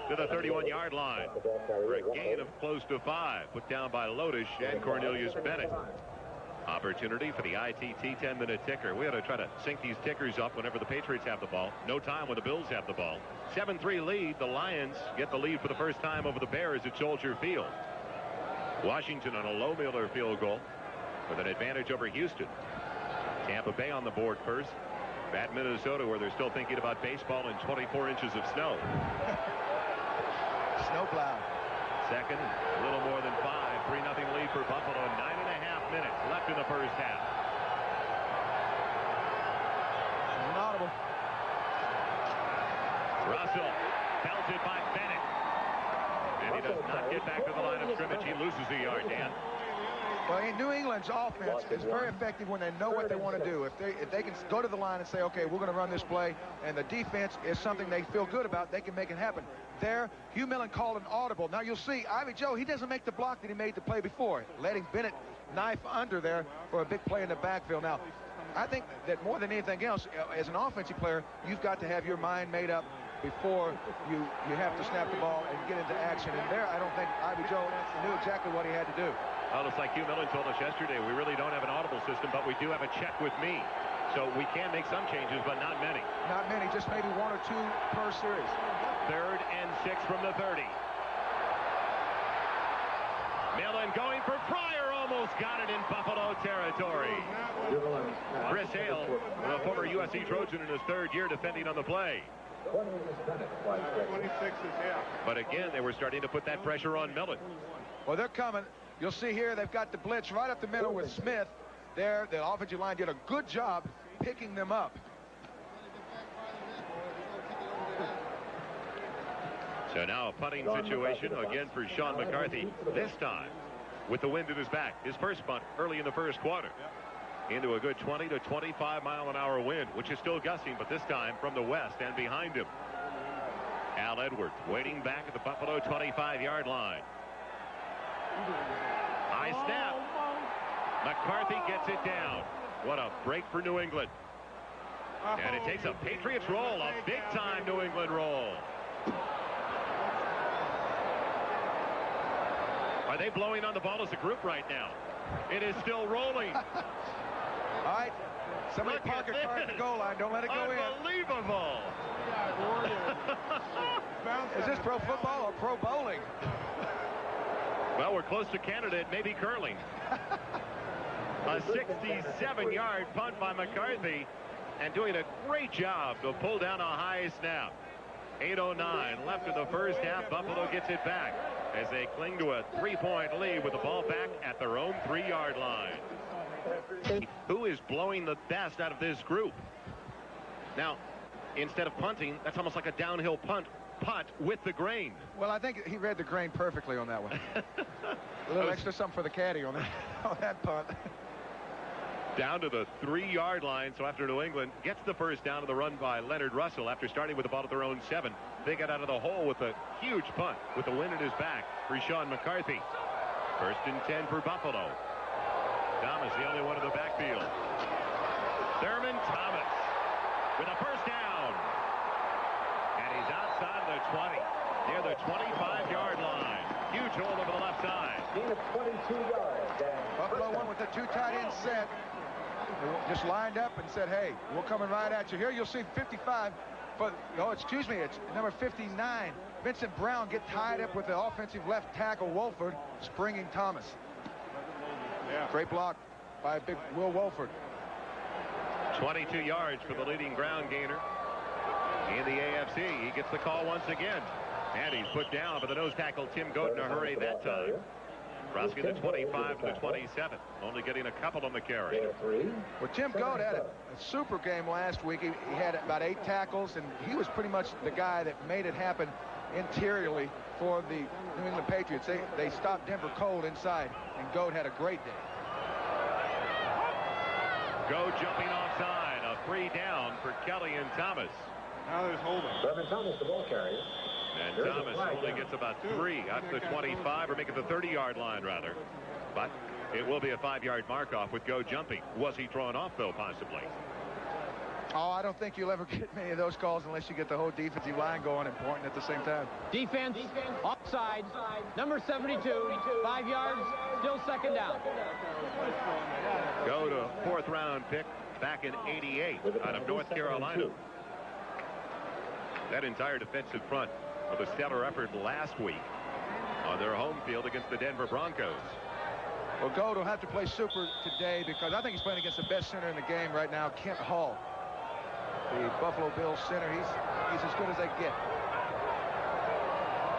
to the 31-yard line for a gain of close to 5, put down by Lodish and Cornelius Bennett. Opportunity for the ITT 10-minute ticker. We ought to try to sync these tickers up whenever the Patriots have the ball. No time when the Bills have the ball. 7-3 lead. The Lions get the lead for the first time over the Bears at Soldier Field. Washington on a low Miller field goal with an advantage over Houston. Tampa Bay on the board first. At Minnesota, where they're still thinking about baseball and 24 inches of snow. Snowplow. Second, a little more than 5. 3-0 lead for Buffalo. 9.5 minutes left in the first half. Inaudible. Russell pelted by Bennett. And he does not get back to the line of scrimmage. He loses a yard, Dan. Well, New England's offense is very effective when they know what they want to do. If they can go to the line and say, okay, we're going to run this play, and the defense is something they feel good about, they can make it happen. There, Hugh Millen called an audible. Now you'll see, Ivy Joe, he doesn't make the block that he made the play before, letting Bennett knife under there for a big play in the backfield. Now, I think that more than anything else, as an offensive player, you've got to have your mind made up before you have to snap the ball and get into action. And there, I don't think Ivy Joe knew exactly what he had to do. Well, it's like Hugh Millen told us yesterday, we really don't have an audible system, but we do have a check with me. So we can make some changes, but not many. Not many, just maybe 1 or 2 per series. 3rd and 6 from the 30. Millen going for Pryor, almost got it in Buffalo territory. Chris Hale, a former USC Trojan in his 3rd year defending on the play. 26 is here. But again, they were starting to put that pressure on Millen. Well, they're coming. You'll see here they've got the blitz right up the middle with Smith. There, the offensive line did a good job picking them up. So now a punting situation again for Sean McCarthy, this time with the wind at his back. His first punt early in the first quarter. Into a good 20 to 25 mile an hour wind, which is still gusting, but this time from the west and behind him. Al Edwards waiting back at the Buffalo 25-yard line. High snap. McCarthy gets it down. What a break for New England. And it takes a Patriots roll, a big-time New England roll. Are they blowing on the ball as a group right now? It is still rolling. All right, somebody park a car at the goal line. Don't let it go in. Unbelievable. Is this pro football or pro bowling? Well, we're close to Canada. It may be curling. A 67-yard punt by McCarthy, and doing a great job to pull down a high snap. 8:09 left in the first half. Buffalo gets it back as they cling to a 3-point lead with the ball back at their own 3-yard line. Who is blowing the best out of this group? Now, instead of punting, that's almost like a downhill punt with the grain. Well, I think he read the grain perfectly on that one. A little extra something for the caddy on that punt. Down to the 3-yard line. So after New England gets the first down of the run by Leonard Russell after starting with the ball at their own 7, they got out of the hole with a huge punt with the wind at his back for Sean McCarthy. 1st and 10 for Buffalo. Thomas, the only one in the backfield. Thurman Thomas with a first down. And he's outside of the 20, near the 25-yard line. Huge hole over the left side. Gain of 22 yards. Buffalo won with the 2 tight end set. They just lined up and said, hey, we're coming right at you. Here you'll see 55. It's number 59. Vincent Brown get tied up with the offensive left tackle, Wolford, springing Thomas. Yeah. Great block by big Will Wolford. 22 yards for the leading ground gainer in the AFC. He gets the call once again. And he's put down by the nose tackle, Tim Goat, in a hurry that time. Crossing the 25 to the 27. Only getting a couple on the carry. Well, Tim Goat had a super game last week. He had about 8 tackles, and he was pretty much the guy that made it happen interiorly for the New England Patriots. They stopped Denver cold inside, and Goat had a great day. Goat jumping offside. A free down for Kelly and Thomas. Now there's holding. Reverend Thomas, the ball carrier. And Thomas only gets about 3 out to the 25, or make it the 30-yard line, rather. But it will be a 5-yard mark-off with Goat jumping. Was he thrown off, though, possibly? Oh, I don't think you'll ever get many of those calls unless you get the whole defensive line going and pointing at the same time. Defense, offside, number 72, 5 yards, still 2nd down. Goat, a 4th-round pick back in '88 out of North Carolina. That entire defensive front with a stellar effort last week on their home field against the Denver Broncos. Well, Goat will have to play super today because I think he's playing against the best center in the game right now, Kent Hull. The Buffalo Bills center, he's as good as they get.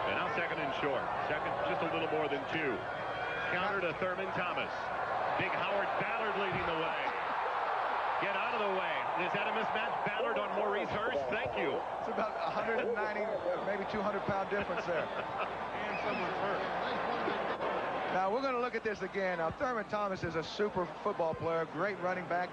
And now second and short. Second, just a little more than 2. Counter to Thurman Thomas. Big Howard Ballard leading the way. Get out of the way. Is that a mismatch? Ballard on Maurice Hurst. Thank you. It's about 190, maybe 200-pound difference there. And someone's hurt. Now, we're going to look at this again. Now, Thurman Thomas is a super football player, great running back.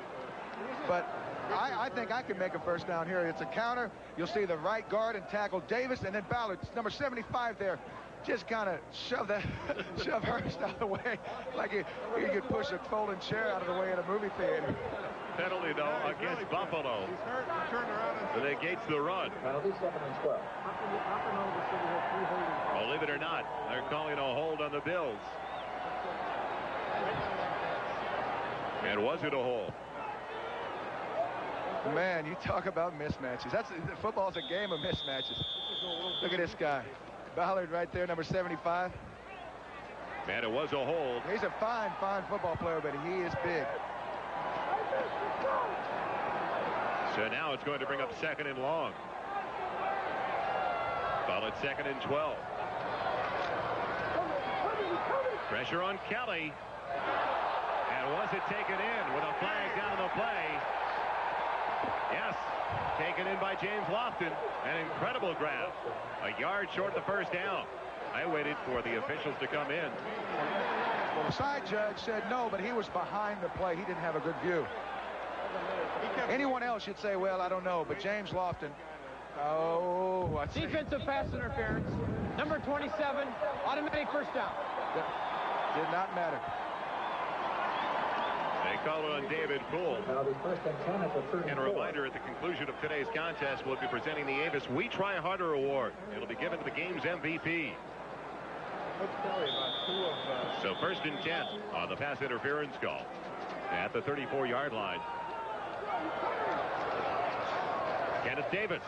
But I think I can make a first down here. It's a counter. You'll see the right guard and tackle Davis, and then Ballard, number 75 there, just kind of shove Hurst out of the way like you could push a folding chair out of the way in a movie theater. Penalty, though, against Buffalo. He's hurt. He turned around and That negates the run. Penalty, 2nd and 12. Believe it or not, they're calling a hold on the Bills. And was it a hold? Man, you talk about mismatches. Football's a game of mismatches. Look at this guy. Ballard right there, number 75. Man, it was a hold. He's a fine football player, but he is big. So now it's going to bring up 2nd and long. Followed 2nd and 12. Pressure on Kelly. And was it taken in with a flag down the play? Yes, taken in by James Lofton. An incredible grab. A yard short of the first down. I waited for the officials to come in. Well, the side judge said no, but he was behind the play. He didn't have a good view. Anyone else should say, well, I don't know, but James Lofton. Oh, what's defensive pass interference. Number 27, automatic first down. Did not matter. They call it on David Poole. Penalty, 1st and 10 at the 34. And a reminder, at the conclusion of today's contest, we'll be presenting the Avis We Try Harder Award. It'll be given to the game's MVP. So 1st and 10 on the pass interference call at the 34-yard line. Kenneth Davis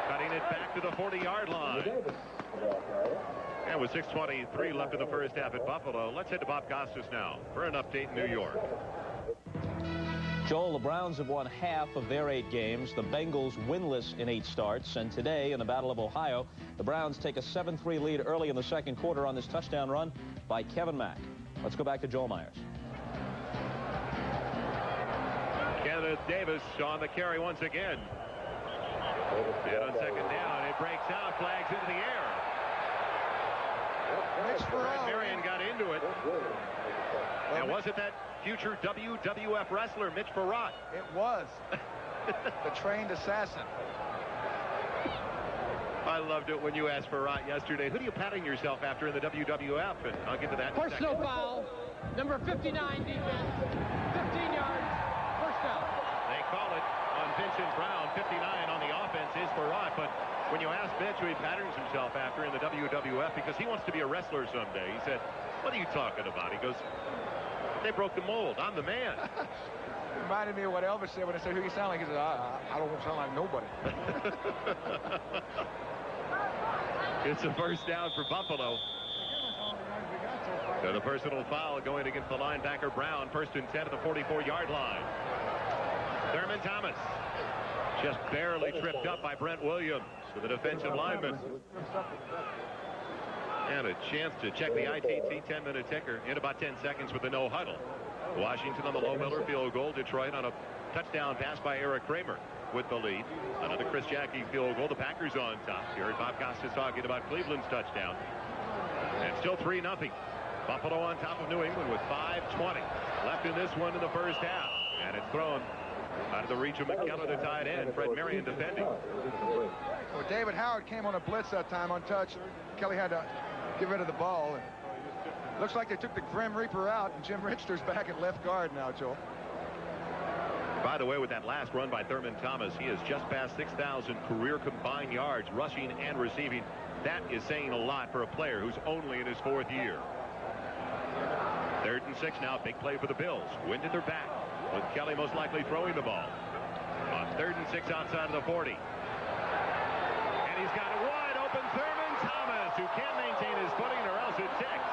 cutting it back to the 40-yard line. And with 6:23 left in the first half at Buffalo, let's head to Bob Costas now for an update in New York. Joel, the Browns have won half of their 8 games. The Bengals winless in 8 starts. And today, in the Battle of Ohio, the Browns take a 7-3 lead early in the second quarter on this touchdown run by Kevin Mack. Let's go back to Joel Myers. Kenneth Davis on the carry once again. And on 2nd down, it breaks out, flags into the air. Fred Marion got into it. And was it that future WWF wrestler, Mitch Barrett? It was. The trained assassin. I loved it when you asked Barrett yesterday, who are you patting yourself after in the WWF? And I'll get to that in a second. Personal foul. Number 59 defense. 15 yards. First down. They call it on Vincent Brown. 59 on the offense is Barrett. But when you ask Mitch who he patterns himself after in the WWF, because he wants to be a wrestler someday, he said, what are you talking about? He goes, they broke the mold. I'm the man. Reminded me of what Elvis said when I said, who you sound like? He said, I don't sound like nobody. It's a first down for Buffalo. So the personal foul going against the linebacker Brown. 1st and 10 at the 44-yard line. Thurman Thomas just barely tripped up by Brent Williams, the defensive lineman. And a chance to check the ITT 10-minute ticker in about 10 seconds with the no huddle. Washington on the low Miller field goal. Detroit on a touchdown pass by Eric Kramer with the lead. Another Chris Jackie field goal. The Packers on top. You heard Bob Costas talking about Cleveland's touchdown. And still 3-0. Buffalo on top of New England with 5:20 left in this one in the first half. And it's thrown out of the reach of McKellar, the tight end. Fred Marion defending. Well, David Howard came on a blitz that time untouched. Kelly had to get rid of the ball. And looks like they took the Grim Reaper out, and Jim Richter's back at left guard now, Joel. By the way, with that last run by Thurman Thomas, he has just passed 6,000 career combined yards, rushing and receiving. That is saying a lot for a player who's only in his 4th year. 3rd and 6 now. Big play for the Bills. Wind at their back, with Kelly most likely throwing the ball. On 3rd and 6 outside of the 40. And he's got a wide open Thurman Thomas, who can't maintain his footing or else it ticks.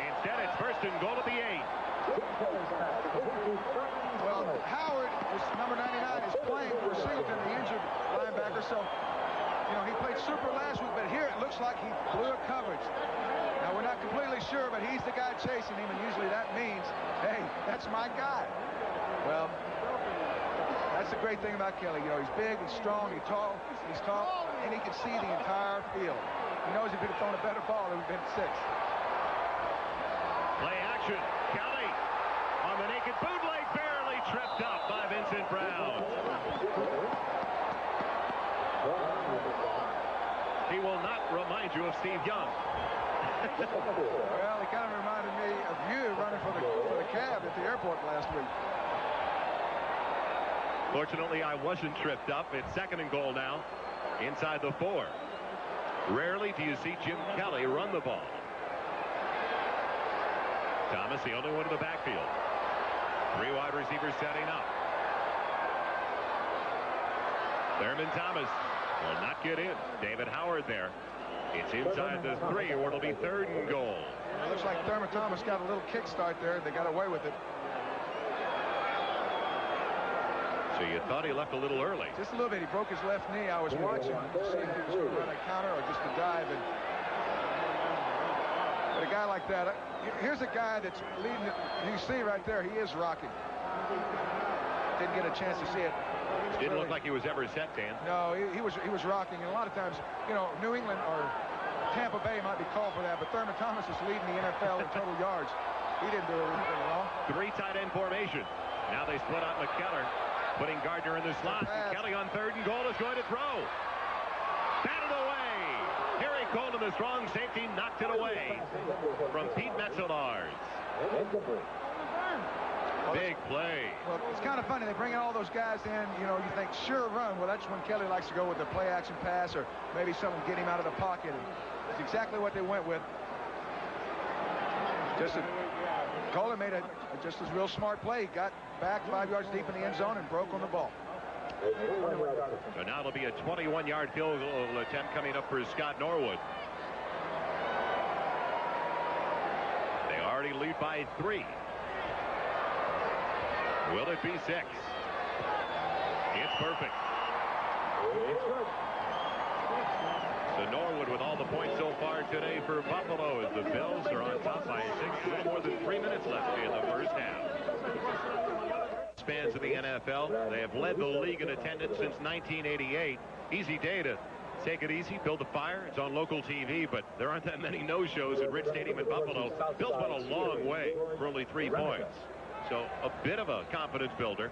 Instead, it's 1st and goal at the 8. Well, Howard, number 99, is playing for Singleton, the injured linebacker, so You know, he played super last week, but here it looks like he blew a coverage. Now, we're not completely sure, but he's the guy chasing him, and usually that means, hey, that's my guy. Well, that's the great thing about Kelly. You know, he's big, he's strong, he's tall, and he can see the entire field. He knows if he'd have thrown a better ball, it would have been 6. Play action. Kelly on the naked bootleg, barely tripped up by Vincent Brown. He will not remind you of Steve Young. Well, he kind of reminded me of you running for the cab at the airport last week. Fortunately, I wasn't tripped up. It's 2nd and goal now inside the 4. Rarely do you see Jim Kelly run the ball. Thomas, the only one in the backfield. 3 wide receivers setting up. Thurman Thomas will not get in. David Howard there. It's inside the 3, or it'll be 3rd and goal. It looks like Thurman Thomas got a little kickstart there. They got away with it. So you thought he left a little early. Just a little bit. He broke his left knee. I was watching to see if he was going to run a counter or just a dive. But a guy like that, here's a guy that's leading it. You see right there, he is rocking. Didn't get a chance to see it. Didn't look like he was ever set, Dan. No, he was rocking. And a lot of times, you know, New England or Tampa Bay might be called for that, but Thurman Thomas is leading the NFL in total yards. He didn't do anything wrong. 3 tight end formation. Now they split out McKellar, putting Gardner in the slot. Kelly on 3rd and goal is going to throw. Batted away. Harry Colton, the strong safety, knocked it away from Pete Metzelaars. Big play. Well, it's kind of funny. They bring all those guys in, you know, you think, sure, run. Well, that's when Kelly likes to go with the play-action pass or maybe someone get him out of the pocket. And it's exactly what they went with. Colin made just a real smart play. He got back 5 yards deep in the end zone and broke on the ball. So now it'll be a 21-yard field goal attempt coming up for Scott Norwood. They already lead by 3. Will it be 6? It's perfect. So Norwood with all the points so far today for Buffalo as the Bills are on top by 6. A little more than 3 minutes left in the first half. Fans of the NFL, they have led the league in attendance since 1988. Easy day to take it easy, build a fire. It's on local TV, but there aren't that many no-shows at Rich Stadium in Buffalo. Bills went a long way for only 3 points. So a bit of a confidence builder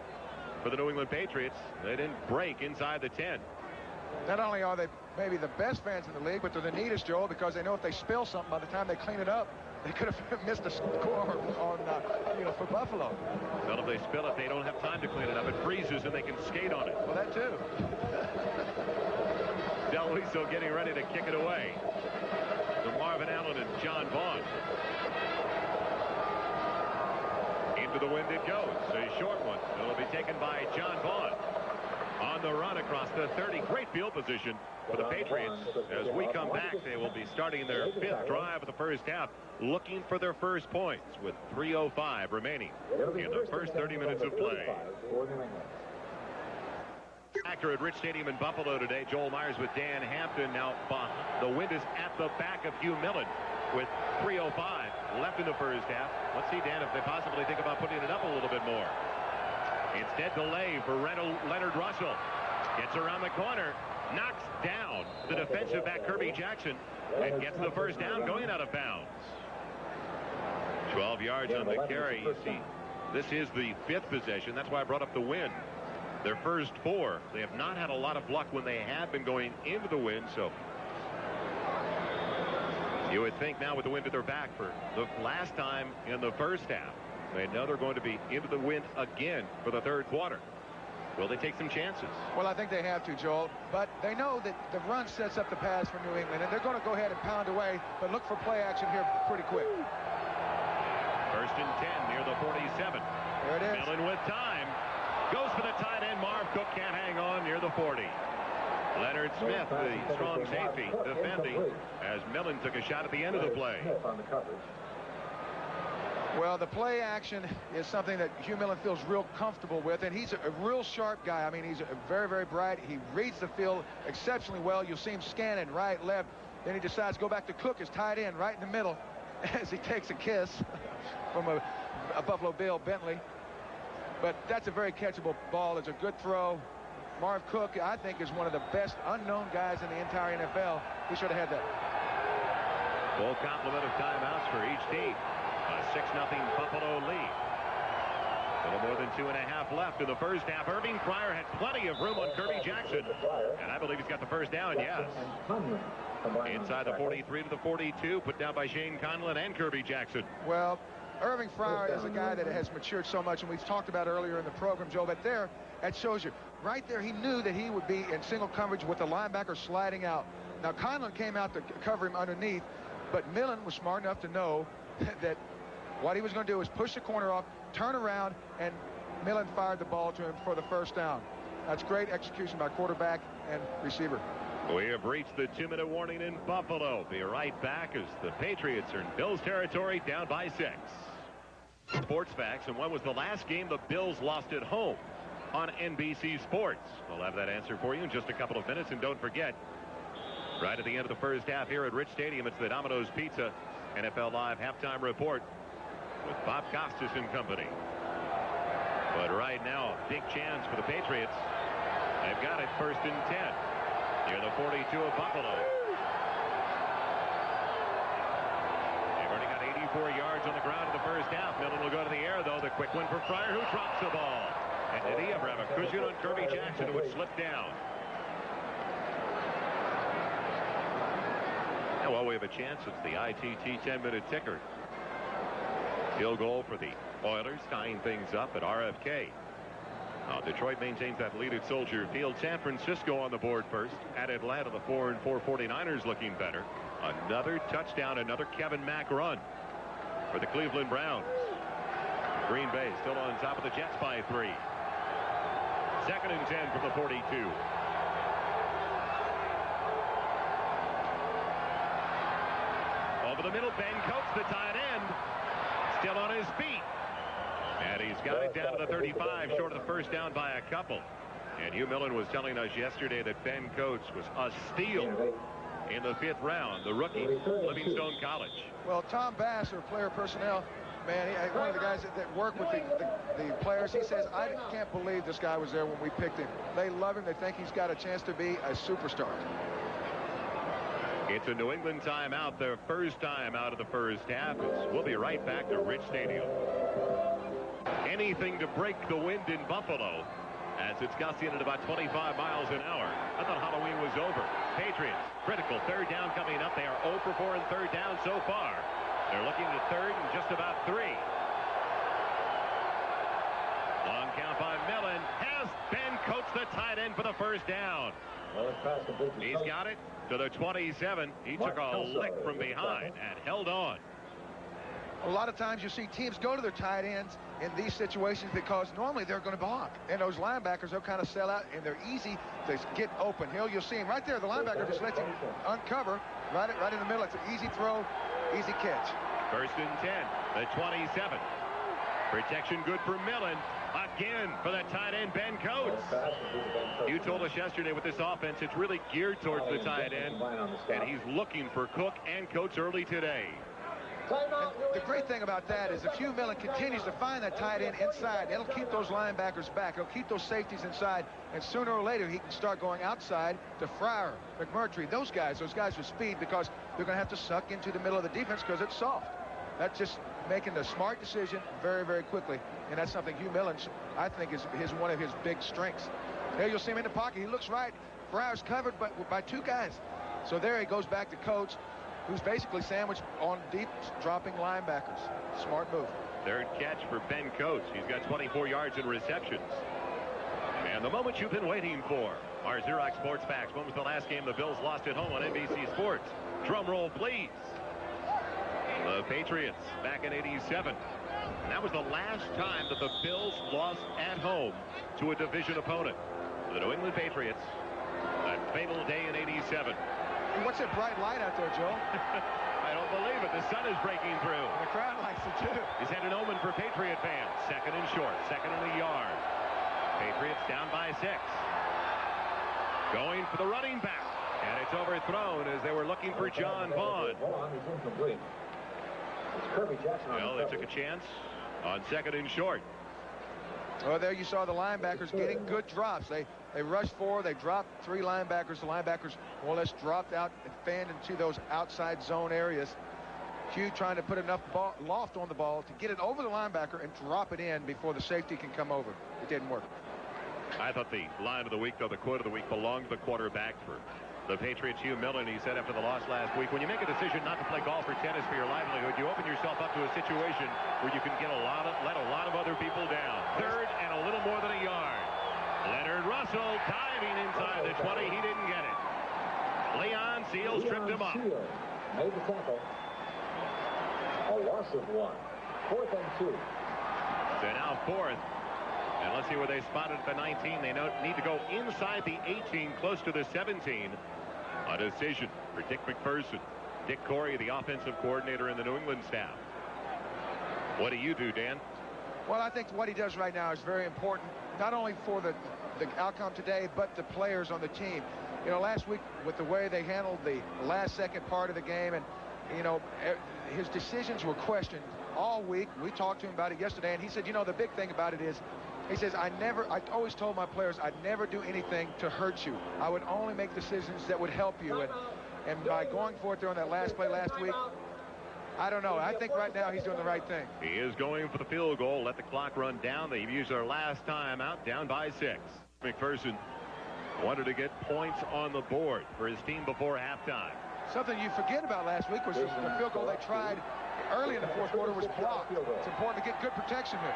for the New England Patriots. They didn't break inside the 10. Not only are they maybe the best fans in the league, but they're the neatest, Joel, because they know if they spill something by the time they clean it up, they could have missed a score on, for Buffalo. Well, if they spill it, they don't have time to clean it up. It freezes and they can skate on it. Well, that too. Del Luiso getting ready to kick it away to Marvin Allen and John Vaughn. Into the wind it goes. A short one. It'll be taken by John Vaughn. On the run across the 30. Great field position for the Patriots. As we come back, they will be starting their 5th drive of the first half, looking for their first points with 3:05 remaining in the first 30 minutes of play. Actor at Rich Stadium in Buffalo today. Joel Myers with Dan Hampton. Now the wind is at the back of Hugh Millen with 3:05 left in the first half. Let's see, Dan, if they possibly think about putting it up a little bit more. Instead, delay for Leonard Russell. Gets around the corner, knocks down the defensive back Kirby Jackson, and gets the first down going out of bounds. 12 yards on the carry. You see, this is the 5th possession. That's why I brought up the wind. Their first 4. They have not had a lot of luck when they have been going into the wind, so you would think now with the wind at their back for the last time in the first half, they know they're going to be into the wind again for the 3rd quarter. Will they take some chances? Well, I think they have to, Joel. But they know that the run sets up the pass for New England, and they're going to go ahead and pound away, but look for play action here pretty quick. 1st and 10 near the 47. There it is. Millen with time. Goes for the tight end. Marv Cook can't hang on near the 40. Leonard Smith, the strong safety, defending as Millen took a shot at the end of the play. Well, the play action is something that Hugh Millen feels real comfortable with, and he's a real sharp guy. I mean, he's very, very bright. He reads the field exceptionally well. You'll see him scanning right, left. Then he decides to go back to Cook, his tight end, right in the middle, as he takes a kiss from a Buffalo Bill, Bentley. But that's a very catchable ball. It's a good throw. Marv Cook, I think, is one of the best unknown guys in the entire NFL. He should have had that. Full complement of timeouts for each team. A 6-0 Buffalo lead. A little more than 2.5 left in the first half. Irving Fryer had plenty of room on Kirby Jackson. And I believe he's got the first down, yes. Inside the 43 to the 42, put down by Shane Conlon and Kirby Jackson. Well, Irving Fryer is a guy that has matured so much, and we've talked about earlier in the program, Joe, but there, that shows you. Right there, he knew that he would be in single coverage with the linebacker sliding out. Now, Conlon came out to cover him underneath, but Millen was smart enough to know that what he was going to do is push the corner off, turn around, and Millen fired the ball to him for the first down. That's great execution by quarterback and receiver. We have reached the 2-minute warning in Buffalo. Be right back as the Patriots are in Bills territory, down by 6. Sports facts, and when was the last game the Bills lost at home on NBC Sports? We'll have that answer for you in just a couple of minutes. And don't forget, right at the end of the first half here at Rich Stadium, it's the Domino's Pizza NFL Live halftime report with Bob Costas and company. But right now, big chance for the Patriots. They've got it, 1st and 10. Near the 42 of Buffalo. They've already got 84 yards on the ground in the first half. Millen will go to the air, though. The quick one for Fryer, who drops the ball. And did he ever have a cushion on Kirby Jackson, who would slip down? And while we have a chance, it's the ITT 10-minute ticker. Field goal for the Oilers, tying things up at RFK. Detroit maintains that lead at Soldier Field. San Francisco on the board first. At Atlanta, the 4-4 49ers looking better. Another touchdown, another Kevin Mack run for the Cleveland Browns. Green Bay still on top of the Jets by 3. 2nd and 10 from the 42. Over the middle, Ben Coates, the tight end, still on his feet. And he's got it down to the 35, short of the first down by a couple. And Hugh Millen was telling us yesterday that Ben Coates was a steal in the 5th round, the rookie, Livingstone College. Well, Tom Bass, our player personnel, man, one of the guys that work with the players, he says, I can't believe this guy was there when we picked him. They love him. They think he's got a chance to be a superstar. It's a New England timeout, their first time out of the first half. We'll be right back to Rich Stadium. Anything to break the wind in Buffalo as it's gusting at about 25 miles an hour. I thought Halloween was over. Patriots, critical 3rd down coming up. They are 0 for 4 in 3rd down so far. They're looking to 3rd and just about 3. Long count by Millen. Has Ben Coates, the tight end, for the first down. He's got it to the 27. He took a lick from behind and held on. A lot of times you see teams go to their tight ends in these situations because normally they're going to block. And those linebackers, they'll kind of sell out, and they're easy to get open. You'll see him right there. The linebacker just lets him uncover right in the middle. It's an easy throw, easy catch. 1st and 10, the 27. Protection good for Millen. Again for the tight end, Ben Coates. You told us yesterday with this offense, it's really geared towards the tight end, and he's looking for Cook and Coates early today. And the great thing about that is if Hugh Millen continues to find that tight end inside, it'll keep those linebackers back. It'll keep those safeties inside, and sooner or later he can start going outside to Fryer, McMurtry, those guys with speed, because they're going to have to suck into the middle of the defense because it's soft. That's just making the smart decision very, very quickly, and that's something Hugh Millen, I think, is one of his big strengths. There you'll see him in the pocket. He looks right. Fryer's covered by 2 guys. So there he goes back to Coates, who's basically sandwiched on deep dropping linebackers. Smart move. 3rd catch for Ben Coates. He's got 24 yards in receptions. And the moment you've been waiting for. Our Xerox Sports Facts. When was the last game the Bills lost at home on NBC Sports? Drum roll, please. The Patriots back in '87. That was the last time that the Bills lost at home to a division opponent. The New England Patriots. That fatal day in '87. What's that bright light out there, Joe? I don't believe it. The sun is breaking through. The crowd likes it too. Is that an omen for Patriot fans? Second and short. Second and a yard. Patriots down by 6. Going for the running back. And it's overthrown as they were looking for John Vaughn. Well, they took a chance on second and short. Well, there you saw the linebackers getting good drops. They rushed 4. They dropped 3 linebackers. The linebackers more or less dropped out and fanned into those outside zone areas. Hugh trying to put enough loft on the ball to get it over the linebacker and drop it in before the safety can come over. It didn't work. I thought the line of the week, though, the quote of the week belonged to the quarterback for the Patriots. Hugh Millen, he said after the loss last week, when you make a decision not to play golf or tennis for your livelihood, you open yourself up to a situation where you can let a lot of other people down. Third and a little more than a yard. Leonard Russell diving inside the 20. He didn't get it. Leon Seals tripped him up. Made the tackle. A loss of 1. 4th and 2. So now 4th. And let's see where they spotted at the 19. They need to go inside the 18, close to the 17. A decision for Dick McPherson. Dick Corey, the offensive coordinator in the New England staff. What do you do, Dan? Well, I think what he does right now is very important, not only for the outcome today, but the players on the team. You know, last week with the way they handled the last second part of the game, and, you know, his decisions were questioned all week. We talked to him about it yesterday, and he said, you know, the big thing about it is, he says, I always told my players I'd never do anything to hurt you. I would only make decisions that would help you. And by going for it there on that last play last week, I don't know. I think right now he's doing the right thing. He is going for the field goal. Let the clock run down. They've used their last time out, down by 6. McPherson wanted to get points on the board for his team before halftime. Something you forget about last week was the field goal they tried early in the 4th quarter was blocked. It's important to get good protection here.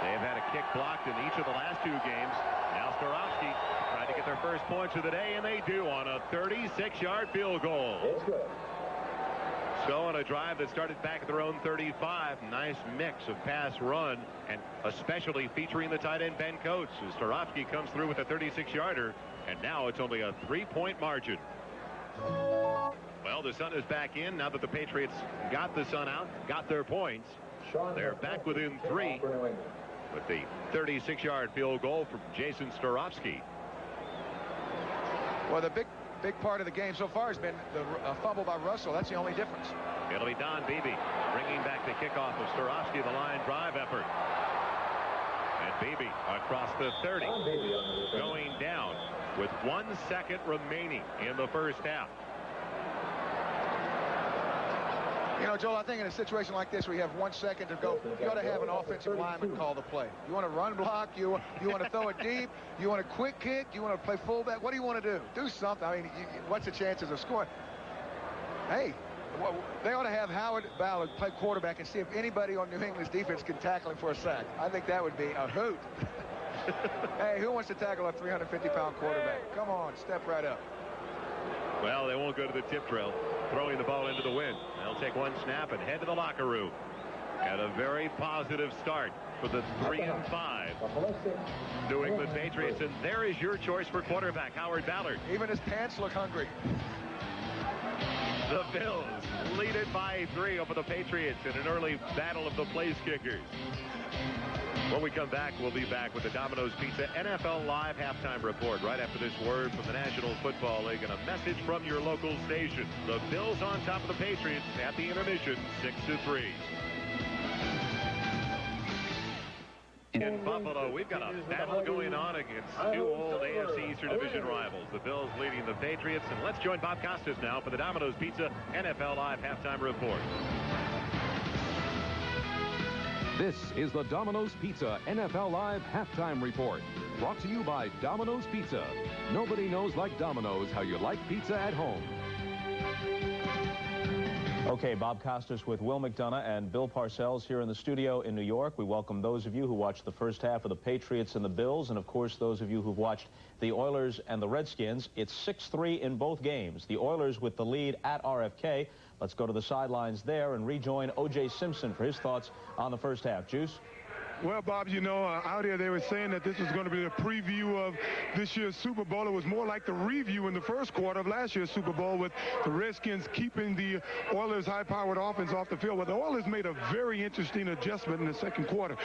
They've had a kick blocked in each of the last 2 games. Now Staurovsky trying to get their first points of the day, and they do on a 36-yard field goal. So on a drive that started back at their own 35, nice mix of pass run, and especially featuring the tight end Ben Coates, as Staurovsky comes through with a 36-yarder, and now it's only a 3-point margin. Well, the sun is back in now that the Patriots got the sun out, got their points. They're back within 3 with the 36-yard field goal from Jason Staurovsky. Well, the big part of the game so far has been the fumble by Russell. That's the only difference. It'll be Don Beebe bringing back the kickoff of Staurovsky, the line drive effort. And Beebe across the 30, going down with 1 second remaining in the first half. You know, Joel, I think in a situation like this where you have 1 second to go, you ought to have an offensive lineman call the play. You want to run block, you want to throw it deep, you want a quick kick, you want to play fullback. What do you want to do? Do something. I mean, what's the chances of scoring? Hey, they ought to have Howard Ballard play quarterback and see if anybody on New England's defense can tackle him for a sack. I think that would be a hoot. Hey, who wants to tackle a 350-pound quarterback? Come on, step right up. Well, they won't go to the tip drill, throwing the ball into the wind. They'll take 1 snap and head to the locker room. And a very positive start for the 3-5 New England Patriots. And there is your choice for quarterback, Howard Ballard. Even his pants look hungry. The Bills lead it by 3 over the Patriots in an early battle of the place kickers. When we come back, we'll be back with the Domino's Pizza NFL Live halftime report right after this word from the National Football League and a message from your local station. The Bills on top of the Patriots at the intermission, 6-3. In Buffalo, we've got a battle going on against 2 old AFC Eastern Division rivals. The Bills leading the Patriots. And let's join Bob Costas now for the Domino's Pizza NFL Live halftime report. This is the Domino's Pizza NFL Live halftime report. Brought to you by Domino's Pizza. Nobody knows like Domino's how you like pizza at home. Okay, Bob Costas with Will McDonough and Bill Parcells here in the studio in New York. We welcome those of you who watched the first half of the Patriots and the Bills, and of course those of you who've watched the Oilers and the Redskins. It's 6-3 in both games. The Oilers with the lead at RFK. Let's go to the sidelines there and rejoin O.J. Simpson for his thoughts on the first half. Juice? Well, Bob, you know, out here they were saying that this was going to be a preview of this year's Super Bowl. It was more like the review in the first quarter of last year's Super Bowl, with the Redskins keeping the Oilers' high-powered offense off the field. But the Oilers made a very interesting adjustment in the second quarter.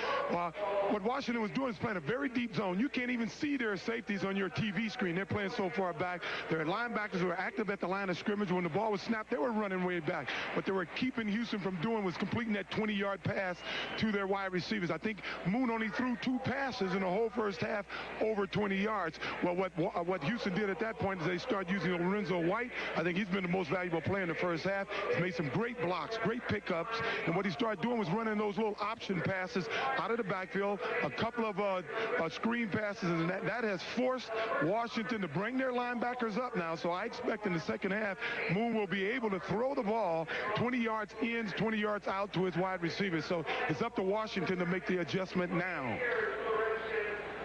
What Washington was doing is playing a very deep zone. You can't even see their safeties on your TV screen. They're playing so far back. Their linebackers were active at the line of scrimmage. When the ball was snapped, they were running way back. What they were keeping Houston from doing was completing that 20-yard pass to their wide receivers. I think Moon only threw 2 passes in the whole first half over 20 yards. Well, what Houston did at that point is they started using Lorenzo White. I think he's been the most valuable player in the first half. He's made some great blocks, great pickups, and what he started doing was running those little option passes out of the backfield, a couple of screen passes, and that has forced Washington to bring their linebackers up now. So I expect in the second half, Moon will be able to throw the ball 20 yards in, 20 yards out to his wide receivers. So it's up to Washington to make the adjustment now.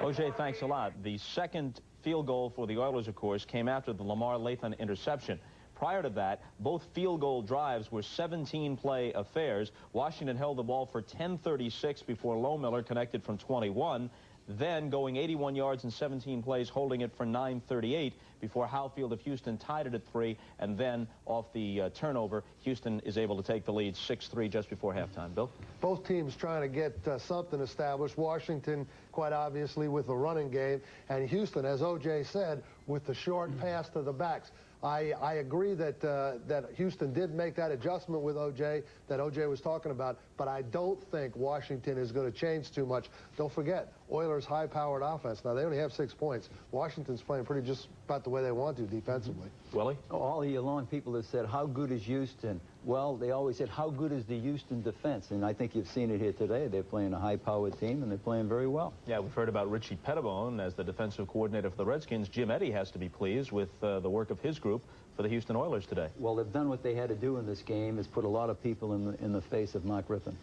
O.J., thanks a lot. The second field goal for the Oilers, of course, came after the Lamar Lathan interception. Prior to that, both field goal drives were 17-play affairs. Washington held the ball for 10:36 before Lohmiller connected from 21. Then going 81 yards in 17 plays, holding it for 9:38 before Howfield of Houston tied it at 3, and then off the turnover, Houston is able to take the lead 6-3 just before halftime. Bill? Both teams trying to get something established. Washington, quite obviously, with the running game, and Houston, as O.J. said, with the short pass to the backs. I agree that that Houston did make that adjustment with O.J. that O.J. was talking about, but I don't think Washington is going to change too much. Don't forget, Oilers' high-powered offense. Now, they only have 6 points. Washington's playing pretty just about the way they want to defensively. Willie? All year long, people have said, how good is Houston? Well, they always said, how good is the Houston defense? And I think you've seen it here today. They're playing a high-powered team, and they're playing very well. Yeah, we've heard about Richie Pettibone as the defensive coordinator for the Redskins. Jim Eddy has to be pleased with the work of his group for the Houston Oilers today. Well, they've done what they had to do in this game, is put a lot of people in the face of Mark Rypien.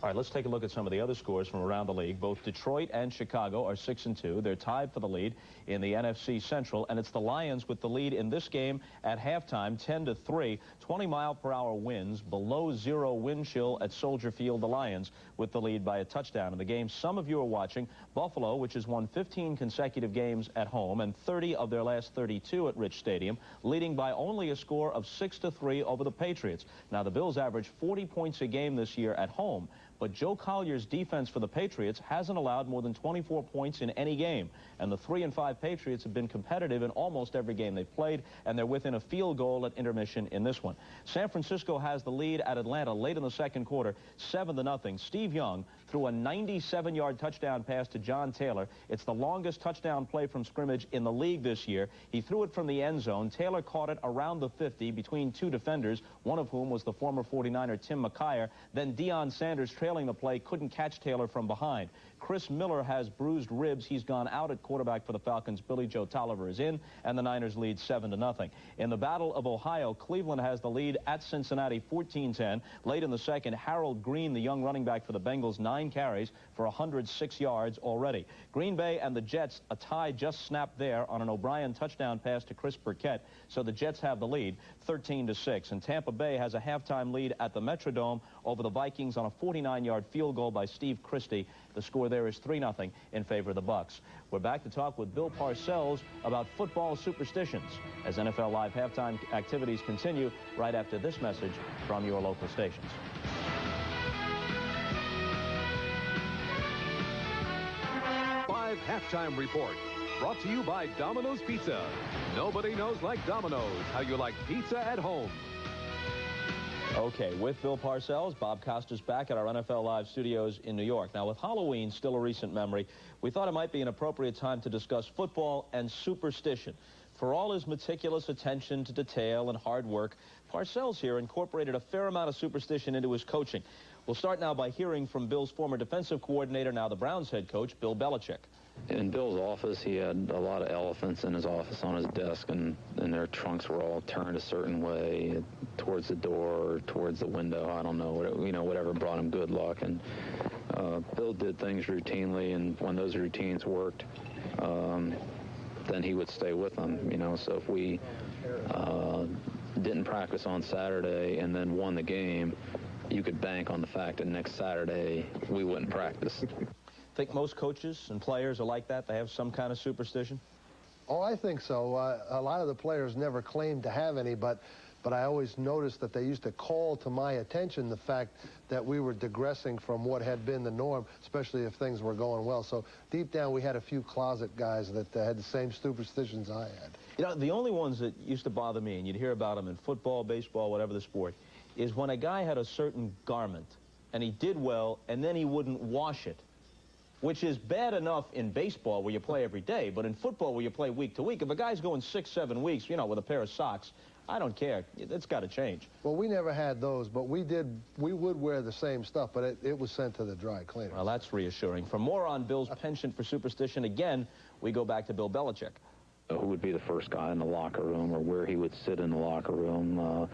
All right, let's take a look at some of the other scores from around the league. Both Detroit and Chicago are 6-2. They're tied for the lead in the NFC Central, and it's the Lions with the lead in this game at halftime, 10-3. 20-mile-per-hour winds, below 0 wind chill at Soldier Field. The Lions with the lead by a touchdown. In the game some of you are watching, Buffalo, which has won 15 consecutive games at home and 30 of their last 32 at Rich Stadium, leading by only a score of 6-3 over the Patriots. Now, the Bills average 40 points a game this year at home, but Joe Collier's defense for the Patriots hasn't allowed more than 24 points in any game. And the 3-5 Patriots have been competitive in almost every game they've played, and they're within a field goal at intermission in this one. San Francisco has the lead at Atlanta late in the second quarter, 7-0. Steve Young threw a 97-yard touchdown pass to John Taylor. It's the longest touchdown play from scrimmage in the league this year. He threw it from the end zone. Taylor caught it around the 50 between 2 defenders, one of whom was the former 49er Tim McKyer. Then Deion Sanders, trailing the play, couldn't catch Taylor from behind. Chris Miller has bruised ribs. He's gone out at quarterback for the Falcons. Billy Joe Tolliver is in, and the Niners lead 7-0. In the Battle of Ohio, Cleveland has the lead at Cincinnati, 14-10. Late in the second, Harold Green, the young running back for the Bengals, 9 carries for 106 yards already. Green Bay and the Jets, a tie just snapped there on an O'Brien touchdown pass to Chris Burkett, so the Jets have the lead, 13-6. And Tampa Bay has a halftime lead at the Metrodome over the Vikings on a 49-yard field goal by Steve Christie. The score there is 3-0 in favor of the Bucs. We're back to talk with Bill Parcells about football superstitions as NFL Live halftime activities continue right after this message from your local stations. Live halftime report brought to you by Domino's Pizza. Nobody knows like Domino's how you like pizza at home. Okay, with Bill Parcells, Bob Costas back at our NFL Live studios in New York. Now, with Halloween still a recent memory, we thought it might be an appropriate time to discuss football and superstition. For all his meticulous attention to detail and hard work, Parcells here incorporated a fair amount of superstition into his coaching. We'll start now by hearing from Bill's former defensive coordinator, now the Browns head coach, Bill Belichick. In Bill's office, he had a lot of elephants in his office on his desk, and their trunks were all turned a certain way towards the door or towards the window. I don't know, whatever brought him good luck. And Bill did things routinely, and when those routines worked, then he would stay with them. So if we didn't practice on Saturday and then won the game, you could bank on the fact that next Saturday we wouldn't practice. Think most coaches and players are like that? They have some kind of superstition? Oh, I think so. A lot of the players never claimed to have any, but I always noticed that they used to call to my attention the fact that we were digressing from what had been the norm, especially if things were going well. So deep down, we had a few closet guys that had the same superstitions I had. You know, the only ones that used to bother me, and you'd hear about them in football, baseball, whatever the sport, is when a guy had a certain garment, and he did well, and then he wouldn't wash it, which is bad enough in baseball where you play every day, but in football where you play week to week, if a guy's going 6, 7 weeks, you know, with a pair of socks, I don't care. It's got to change. Well, we never had those, but we would wear the same stuff, but it was sent to the dry cleaner. Well, that's reassuring. For more on Bill's penchant for superstition, again, we go back to Bill Belichick. Who would be the first guy in the locker room, or where he would sit in the locker room,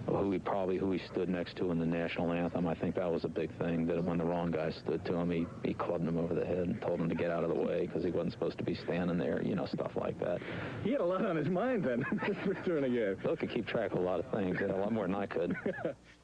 who he stood next to in the national anthem. I think that was a big thing, that when the wrong guy stood to him, he clubbed him over the head and told him to get out of the way because he wasn't supposed to be standing there, you know, stuff like that. He had a lot on his mind then during the game. Bill could keep track of a lot of things, a lot more than I could.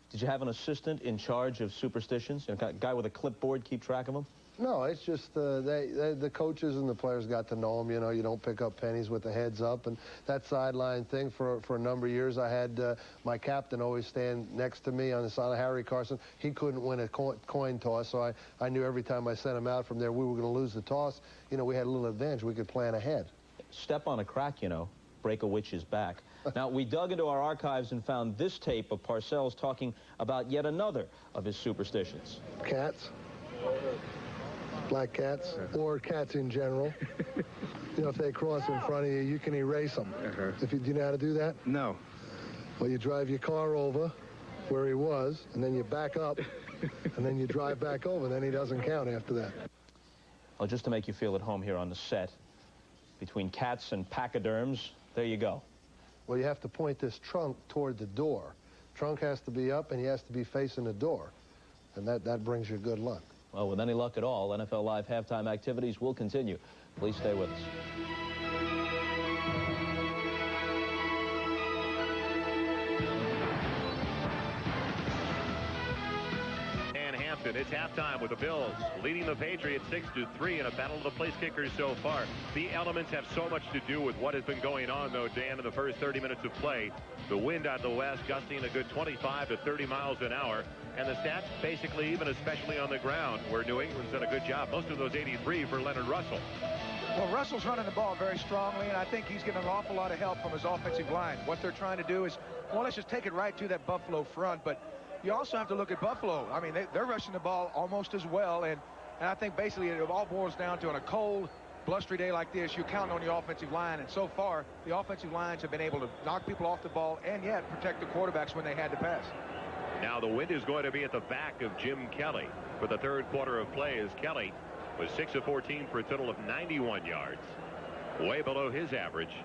Did you have an assistant in charge of superstitions? A guy with a clipboard keep track of them? No, it's just the coaches and the players got to know them. You know, you don't pick up pennies with the heads up. And that sideline thing, for a number of years, I had my captain always stand next to me on the side of Harry Carson. He couldn't win a coin toss, so I knew every time I sent him out from there we were going to lose the toss. You know, we had a little advantage. We could plan ahead. Step on a crack, you know, break a witch's back. Now, we dug into our archives and found this tape of Parcells talking about yet another of his superstitions. Cats. Black cats, or cats in general. You know, if they cross in front of you, you can erase them. Do you know how to do that? No. Well, you drive your car over where he was, and then you back up, and then you drive back over, then he doesn't count after that. Well, just to make you feel at home here on the set, between cats and pachyderms, there you go. Well, you have to point this trunk toward the door. Trunk has to be up, and he has to be facing the door, and that brings you good luck. Well, with any luck at all, NFL Live halftime activities will continue. Please stay with us. It's halftime with the Bills leading the Patriots 6-3 in a battle of the place kickers so far. The elements have so much to do with what has been going on, though, Dan, in the first 30 minutes of play. The wind out of the west gusting a good 25 to 30 miles an hour. And the stats basically even, especially on the ground, where New England's done a good job. Most of those 83 for Leonard Russell. Well, Russell's running the ball very strongly, and I think he's getting an awful lot of help from his offensive line. What they're trying to do is, well, let's just take it right to that Buffalo front. But you also have to look at Buffalo. I mean, they're rushing the ball almost as well, and I think basically it all boils down to, on a cold, blustery day like this, you're counting on your offensive line, and so far the offensive lines have been able to knock people off the ball and yet protect the quarterbacks when they had to pass. Now the wind is going to be at the back of Jim Kelly for the third quarter of play, as Kelly was 6 of 14 for a total of 91 yards, way below his average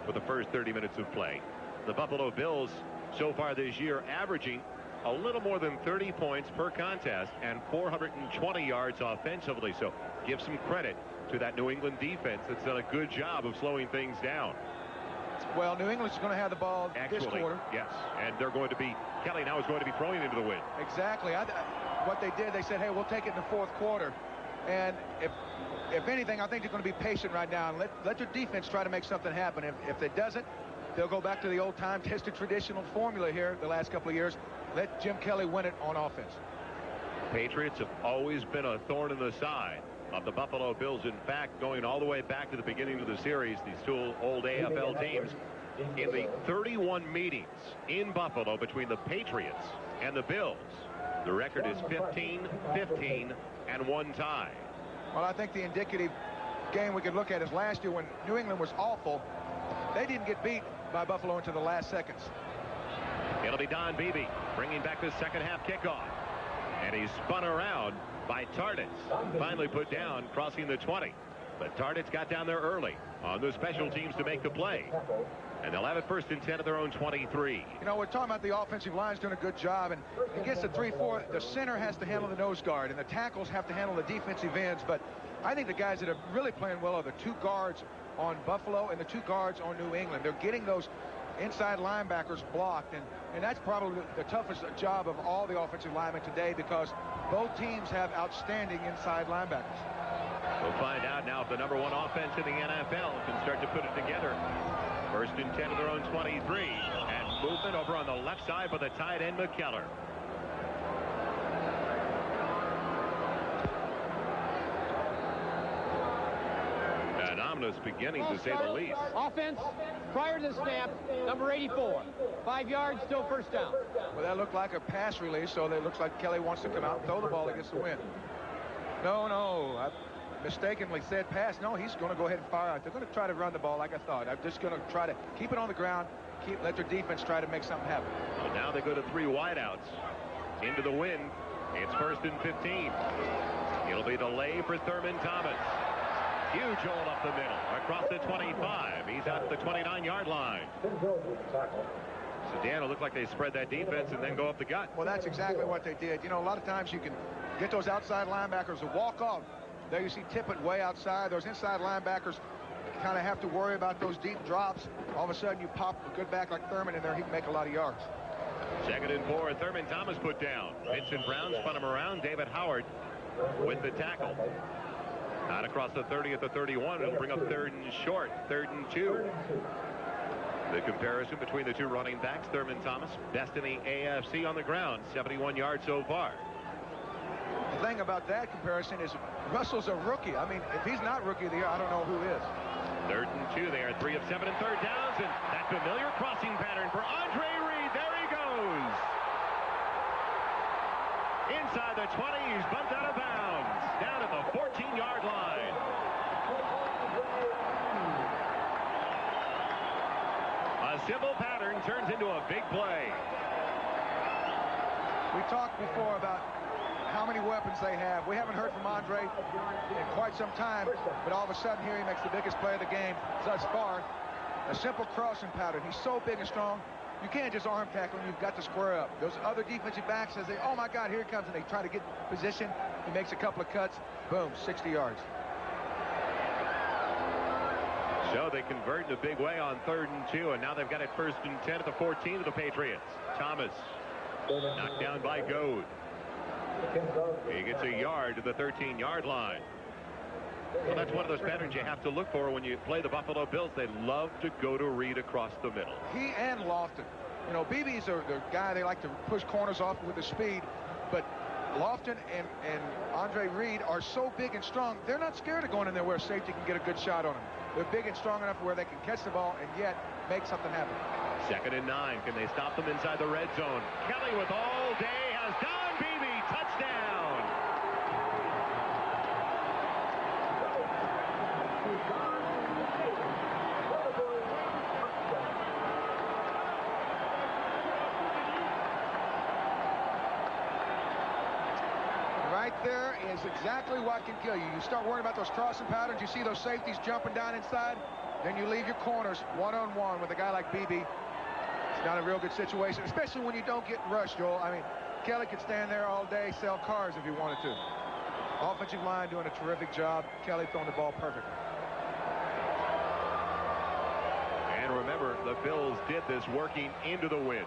for the first 30 minutes of play. The Buffalo Bills so far this year averaging a little more than 30 points per contest and 420 yards offensively. So give some credit to that New England defense that's done a good job of slowing things down. Well, New England's going to have the ball this quarter. Yes, and they're going to be, Kelly now is going to be throwing into the wind. Exactly. What they did, they said, hey, we'll take it in the fourth quarter. And if anything, I think they're going to be patient right now and let their defense try to make something happen. If it doesn't, they'll go back to the old-time tested traditional formula here the last couple of years. Let Jim Kelly win it on offense. Patriots have always been a thorn in the side of the Buffalo Bills. In fact, going all the way back to the beginning of the series, these two old AFL teams, in the 31 meetings in Buffalo between the Patriots and the Bills, the record is 15-15 and one tie. Well, I think the indicative game we could look at is last year when New England was awful. They didn't get beat by Buffalo into the last seconds. It'll be Don Beebe bringing back the second half kickoff. And he's spun around by Tardis. Finally put down, crossing the 20. But Tardis got down there early on the special teams to make the play. And they'll have it first and 10 at their own 23. You know, we're talking about the offensive line's doing a good job. And it gets to 3-4. The center has to handle the nose guard. And the tackles have to handle the defensive ends. But I think the guys that are really playing well are the two guards on Buffalo and the two guards on New England. They're getting those inside linebackers blocked, and that's probably the toughest job of all the offensive linemen today, because both teams have outstanding inside linebackers. We'll find out now if the #1 offense in the NFL can start to put it together. 1st and 10 of their own 23. And movement over on the left side by the tight end, McKellar. An ominous beginning, to say the least. Offense, prior to the snap, number 84. 5 yards, still first down. Well, that looked like a pass release, so it looks like Kelly wants to come out and throw the ball against the wind. No, I mistakenly said pass. No, he's going to go ahead and fire out. They're going to try to run the ball like I thought. I'm just going to try to keep it on the ground, let their defense try to make something happen. Well, now they go to 3 wideouts. Into the wind. It's 1st and 15. It'll be the lay for Thurman Thomas. Huge hole up the middle. Across the 25. He's at the 29-yard line. So, Dan, it looked like they spread that defense and then go up the gut. Well, that's exactly what they did. You know, a lot of times you can get those outside linebackers to walk off. There you see Tippett way outside. Those inside linebackers kind of have to worry about those deep drops. All of a sudden, you pop a good back like Thurman in there, he can make a lot of yards. 2nd and 4. Thurman Thomas put down. Vincent Brown spun him around. David Howard with the tackle. Out across the 30 at the 31. It'll bring up 3rd and short. 3rd and 2. The comparison between the two running backs, Thurman Thomas, best in the AFC on the ground, 71 yards so far. The thing about that comparison is Russell's a rookie. I mean, if he's not rookie of the year, I don't know who is. 3rd and 2 there, 3 of 7 and 3rd downs, and that familiar crossing pattern for Andre Reed. There he goes. Inside the 20, he's bumped out of bounds. Down at the 14-yard line. A simple pattern turns into a big play. We talked before about how many weapons they have. We haven't heard from Andre in quite some time, but all of a sudden here he makes the biggest play of the game thus far. A simple crossing pattern. He's so big and strong. You can't just arm tackle him. You've got to square up. Those other defensive backs, as they, oh my God, here he comes, and they try to get position. He makes a couple of cuts. Boom, 60 yards. So they convert in a big way on 3rd and 2, and now they've got it 1st and 10 at the 14 of the Patriots. Thomas knocked down by Goad. He gets a yard to the 13-yard line. Well, that's one of those patterns you have to look for when you play the Buffalo Bills. They love to go to Reed across the middle. He and Lofton. You know, BB's the guy they like to push corners off with the speed, but Lofton and Andre Reed are so big and strong, they're not scared of going in there where a safety can get a good shot on them. They're big and strong enough where they can catch the ball and yet make something happen. 2nd and 9. Can they stop them inside the red zone? Kelly with all day has done. Beebe, touchdown. Right there is exactly what can kill you. You start worrying about those crossing patterns. You see those safeties jumping down inside. Then you leave your corners one-on-one with a guy like Beebe. It's not a real good situation, especially when you don't get rushed, Joel. I mean, Kelly could stand there all day, sell cars if he wanted to. Offensive line doing a terrific job. Kelly throwing the ball perfectly. And remember, the Bills did this working into the wind.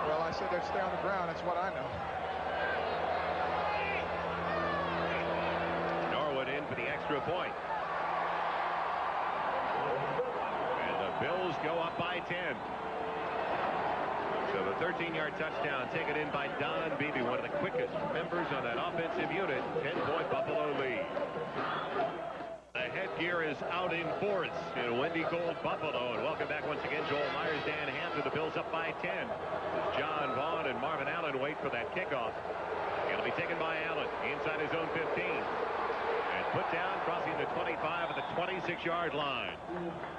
Well, I said they'd stay on the ground. That's what I know. Norwood in for the extra point. And the Bills go up by 10. So the 13-yard touchdown taken in by Don Beebe, one of the quickest members on that offensive unit. 10-point Buffalo lead. The headgear is out in force in windy cold Buffalo. And welcome back once again, Joel Myers, Dan Hampton. The Bills up by 10. John Vaughn and Marvin Allen wait for that kickoff. It'll be taken by Allen inside his own 15. And put down, crossing the 25 at the 26-yard line.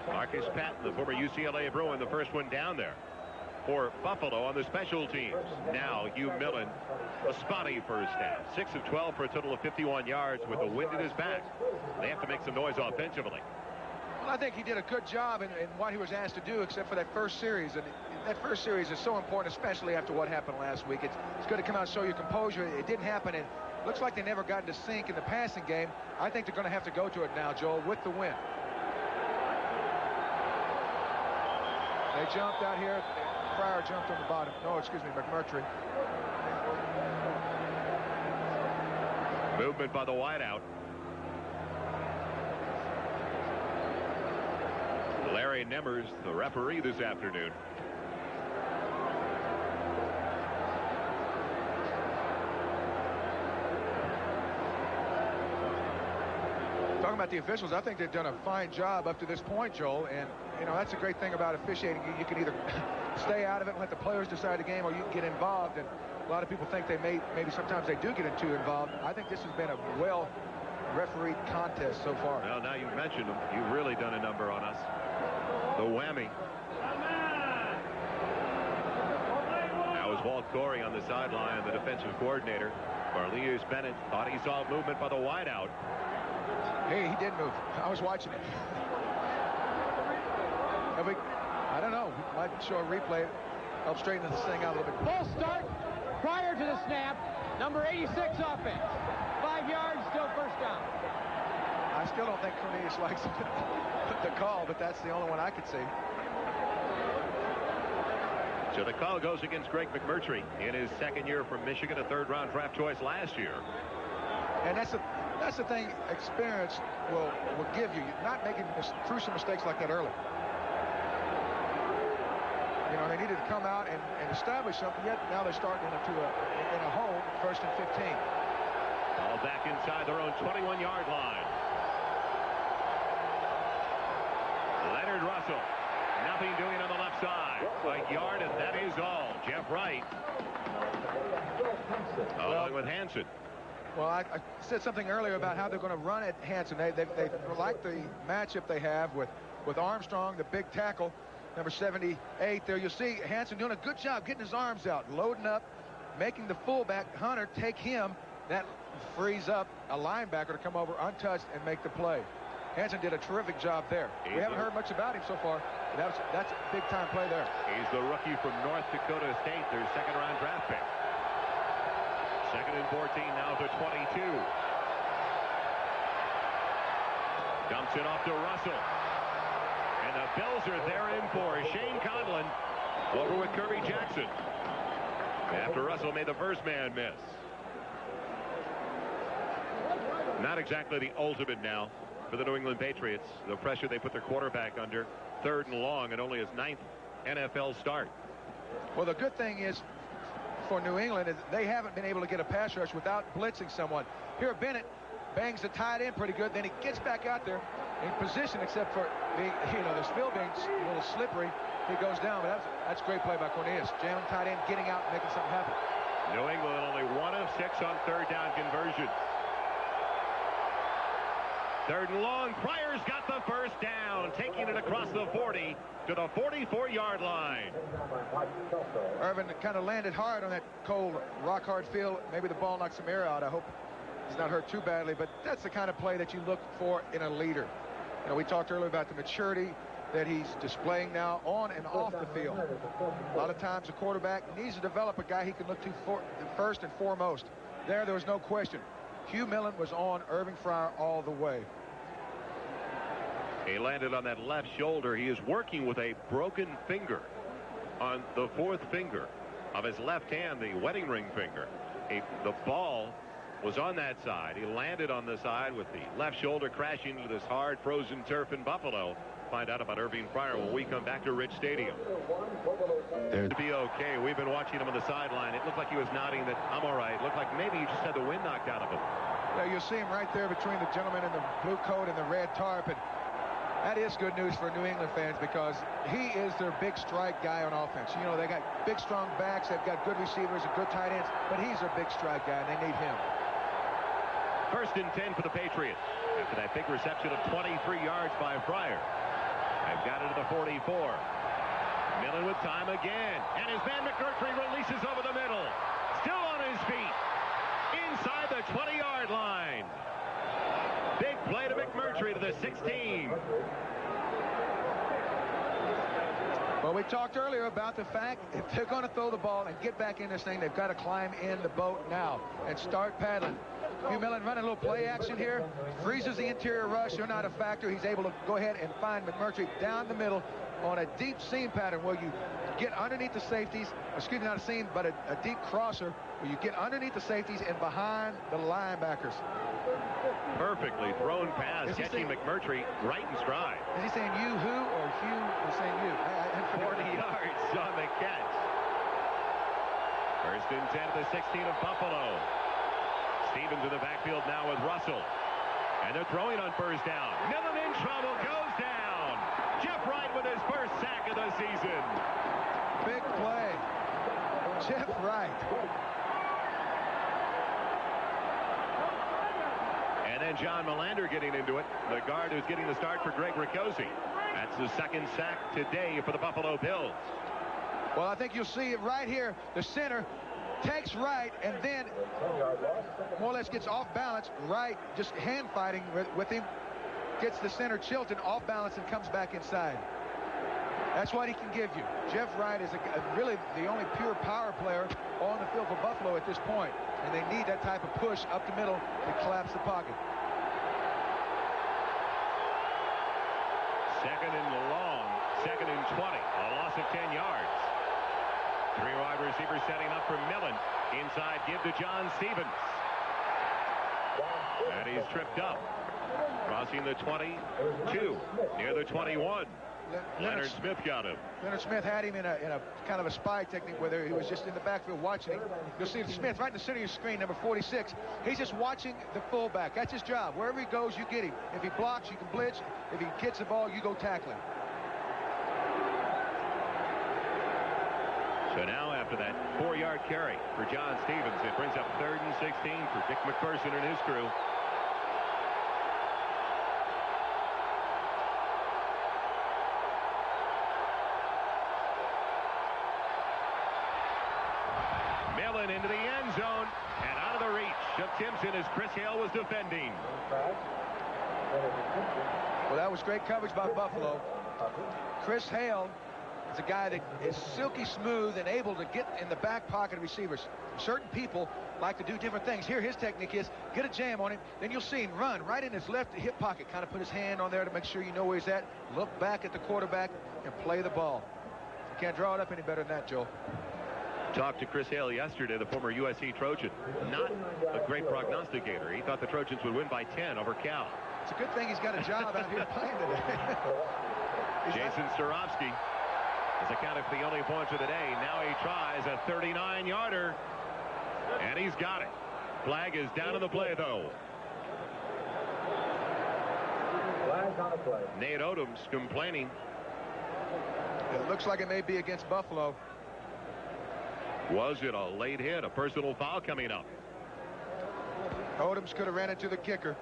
Marcus Patton, the former UCLA Bruin, the first one down there for Buffalo on the special teams. Now Hugh Millen, a spotty first half. 6 of 12 for a total of 51 yards with the wind at his back. They have to make some noise offensively. Well, I think he did a good job in what he was asked to do, except for that first series. And that first series is so important, especially after what happened last week. It's good to come out and show your composure. It didn't happen, and looks like they never got into sync in the passing game. I think they're going to have to go to it now, Joel, with the win. They jumped out here. Pryor jumped on the bottom. No, excuse me, McMurtry. Movement by the wideout. Larry Nemmers, the referee this afternoon. Talking about the officials, I think they've done a fine job up to this point, Joel. And, you know, that's a great thing about officiating. You can either stay out of it and let the players decide the game, or you can get involved. And a lot of people think they maybe sometimes they do get too involved. I think this has been a well-refereed contest so far. Well, now you've mentioned them. You've really done a number on us. The whammy. Now is Walt Corey on the sideline, the defensive coordinator. Cornelius Bennett thought he saw movement by the wideout. Hey, he did move. I was watching it. I don't know. We might show a replay. Help straighten this thing out a little bit. Full start prior to the snap. Number 86 offense. 5 yards, still first down. I still don't think Cornelius likes the call, but that's the only one I could see. So the call goes against Greg McMurtry in his second year from Michigan, a third-round draft choice last year. And that's the thing experience will give you. You're not making crucial mistakes like that early. You know, they needed to come out and establish something, yet now they're starting in a hole, 1st and 15. Ball back inside their own 21-yard line. Leonard Russell. Nothing doing on the left side. A yard, and that is all. Jeff Wright. Along with Hansen. Well, I said something earlier about how they're going to run at Hansen. They like the matchup they have with Armstrong, the big tackle, number 78 there. You'll see Hansen doing a good job getting his arms out, loading up, making the fullback, Hunter, take him. That frees up a linebacker to come over untouched and make the play. Hansen did a terrific job there. We haven't heard much about him so far. But that's a big-time play there. He's the rookie from North Dakota State, their second-round draft pick. 2nd and 14 now to 22. Dumps it off to Russell. And the Bills are there in for Shane Conlon over with Kirby Jackson. After Russell made the first man miss. Not exactly the ultimate now for the New England Patriots. The pressure they put their quarterback under. 3rd and long, and only his 9th NFL start. Well, the good thing is for New England is they haven't been able to get a pass rush without blitzing someone. Here, Bennett bangs the tight end pretty good. Then he gets back out there in position, except for the spill being a little slippery. He goes down, but that's a great play by Cornelius. Jamming tight end, getting out, and making something happen. New England only 1 of 6 on 3rd down conversions. 3rd and long. Pryor's got the first down, taking it across the 40 to the 44-yard line. Irvin kind of landed hard on that cold, rock-hard field. Maybe the ball knocked some air out. I hope he's not hurt too badly, but that's the kind of play that you look for in a leader. You know, we talked earlier about the maturity that he's displaying now on and off the field. A lot of times a quarterback needs to develop a guy he can look to first and foremost. There was no question. Hugh Millen was on Irving Fryer all the way. He landed on that left shoulder. He is working with a broken finger on the 4th finger of his left hand, the wedding ring finger. The ball was on that side. He landed on the side with the left shoulder crashing into this hard frozen turf in Buffalo. Find out about Irving Fryer when we come back to Rich Stadium. To be okay. We've been watching him on the sideline. It looked like he was nodding that I'm all right. It looked like maybe he just had the wind knocked out of him. Yeah, you'll see him right there between the gentleman in the blue coat and the red tarp. And that is good news for New England fans because he is their big strike guy on offense. You know, they got big, strong backs. They've got good receivers and good tight ends. But he's their big strike guy, and they need him. 1st and 10 for the Patriots after that big reception of 23 yards by Fryer. They've got it to the 44. Millen with time again. And his man McMurtry releases over the middle. Still on his feet. Inside the 20-yard line. Big play to McMurtry to the 16. Well, we talked earlier about the fact if they're going to throw the ball and get back in this thing, they've got to climb in the boat now and start paddling. Hugh Millen running a little play action here. Freezes the interior rush. They're not a factor. He's able to go ahead and find McMurtry down the middle on a deep seam pattern where you get underneath the safeties, excuse me, not a seam, but a deep crosser where you get underneath the safeties and behind the linebackers. Perfectly thrown pass, catching McMurtry right in stride. Is he saying you who or Hugh is saying you? 40 yards on the catch. First and 10 at the 16 of Buffalo. Stevens in the backfield now with Russell. And they're throwing on first down. Millen in trouble, goes down. Jeff Wright with his first sack of the season. Big play. Jeff Wright. And then John Melander getting into it. The guard who's getting the start for Greg Ricosi. That's the second sack today for the Buffalo Bills. Well, I think you'll see it right here. The center takes Wright and then more or less gets off balance. Wright just hand fighting with him. Gets the center Chilton off balance and comes back inside. That's what he can give you. Jeff Wright is really the only pure power player on the field for Buffalo at this point. And they need that type of push up the middle to collapse the pocket. Second and long. Second and 20. A loss of 10 yards. Three wide receivers setting up for Millen. Inside give to John Stevens. And he's tripped up. Crossing the 22. Near the 21. Leonard Smith got him. Leonard Smith had him in a kind of a spy technique where he was just in the backfield watching him. You'll see Smith right in the center of your screen, number 46. He's just watching the fullback. That's his job. Wherever he goes, you get him. If he blocks, you can blitz. If he gets the ball, you go tackle him. So now after that 4-yard carry for John Stevens, it brings up 3rd and 16 for Dick McPherson and his crew. Millen into the end zone and out of the reach of Timpson as Chris Hale was defending. Well, that was great coverage by Buffalo. Chris Hale is a guy that is silky smooth and able to get in the back pocket of receivers. Certain people like to do different things. Here his technique is get a jam on him, then you'll see him run right in his left hip pocket, kind of put his hand on there to make sure you know where he's at, look back at the quarterback and play the ball. You can't draw it up any better than that, Joel. Talked to Chris Hale yesterday, the former USC Trojan. Not a great prognosticator. He thought the Trojans would win by 10 over Cal. It's a good thing he's got a job out here playing today. Jason Staurovsky has accounted for the only points of the day. Now he tries a 39-yarder, and he's got it. Flag is down on the play, though. Flag on the play. Nate Odom's complaining. It looks like it may be against Buffalo. Was it a late hit? A personal foul coming up. Odoms could have ran into the kicker.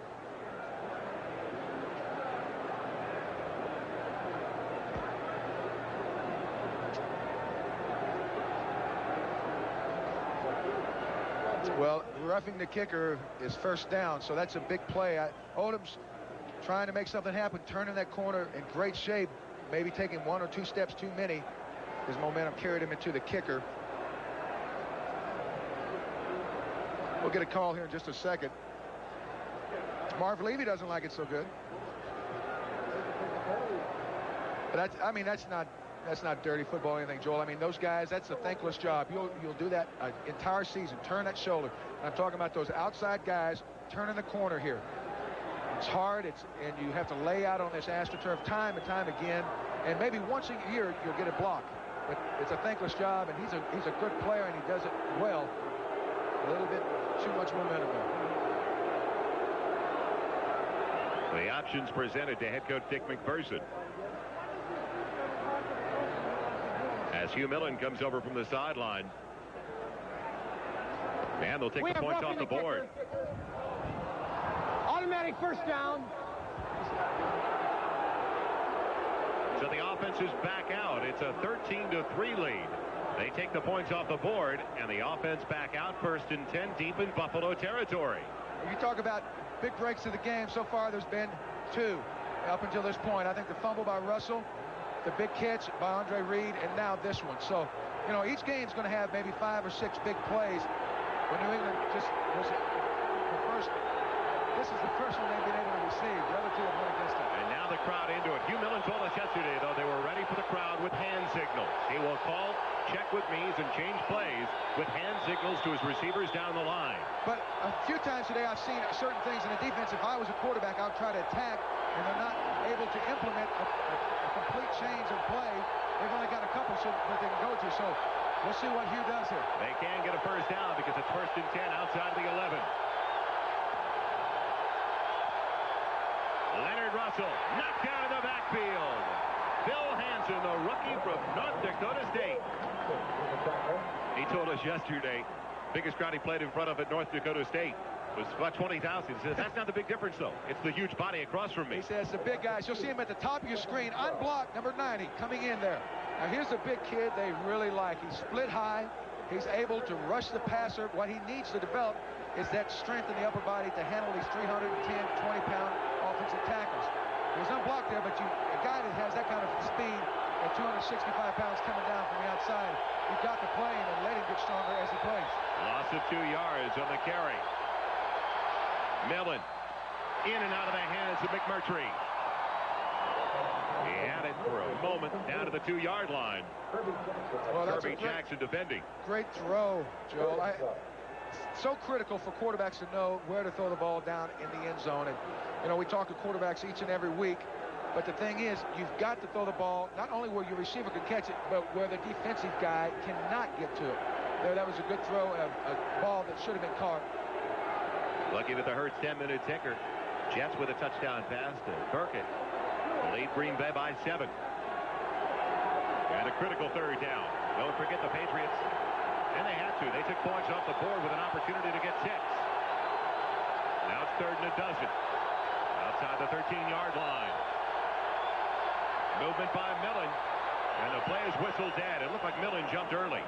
Well, roughing the kicker is first down, so that's a big play. Odom's trying to make something happen, turning that corner in great shape, maybe taking 1 or 2 steps too many. His momentum carried him into the kicker. We'll get a call here in just a second. Marv Levy doesn't like it so good. But that's not dirty football or anything, Joel. I mean, those guys, that's a thankless job. You'll do that an entire season. Turn that shoulder. And I'm talking about those outside guys turning the corner here. It's hard. And you have to lay out on this AstroTurf time and time again. And maybe once a year you'll get a block. But it's a thankless job, and he's a good player, and he does it well. A little bit too much momentum there. The options presented to head coach Dick McPherson. As Hugh Millen comes over from the sideline. And they'll take the points off the board. Automatic first down. So the offense is back out. It's a 13-3 lead. They take the points off the board, and the offense back out 1st and 10 deep in Buffalo territory. You talk about big breaks of the game. So far, there's been 2 up until this point. I think the fumble by Russell, the big catch by Andre Reed, and now this one. So, you know, each game's going to have maybe 5 or 6 big plays. When New England just was the first this is the first one they've been able to receive. The other two have went against him. And now the crowd into it. Hugh Millen told us yesterday, though, they were ready for the crowd with hand signals. He will call check with me's and change plays with hand signals to his receivers down the line. But a few times today I've seen certain things in the defense. If I was a quarterback, I would try to attack, and they're not able to implement a complete change of play. They've only got a couple that they can go to. So we'll see what Hugh does here. They can get a first down because it's 1st and 10 outside the 11. Leonard Russell knocked out of the backfield. Bill Hansen, the rookie from North Dakota State. He told us yesterday, biggest crowd he played in front of at North Dakota State was about 20,000. He says, that's not the big difference, though. It's the huge body across from me. He says the big guys. You'll see him at the top of your screen, unblocked, number 90, coming in there. Now, here's a big kid they really like. He's split high. He's able to rush the passer. What he needs to develop is that strength in the upper body to handle these 310, 20-pound offensive tackles. He's unblocked there, but a guy that has that kind of speed at 265 pounds coming down from the outside, you've got to play him and let him get stronger as he plays. Loss of 2 yards on the carry. Millen in and out of the hands of McMurtry. He had it for a moment down to the 2-yard line. Well, Kirby Jackson defending. Great throw, Joel. So critical for quarterbacks to know where to throw the ball down in the end zone. And, you know, we talk to quarterbacks each and every week. But the thing is, you've got to throw the ball not only where your receiver can catch it, but where the defensive guy cannot get to it. There, that was a good throw, a ball that should have been caught. Lucky that the Hurts 10-minute ticker. Jets with a touchdown pass to Burkett. Lead Green Bay by 7. And a critical 3rd down. Don't forget the Patriots. And they had to. They took points off the board with an opportunity to get 6. Now it's 3rd and a dozen. Outside the 13-yard line. Movement by Millen. And the play is whistled dead. It looked like Millen jumped early.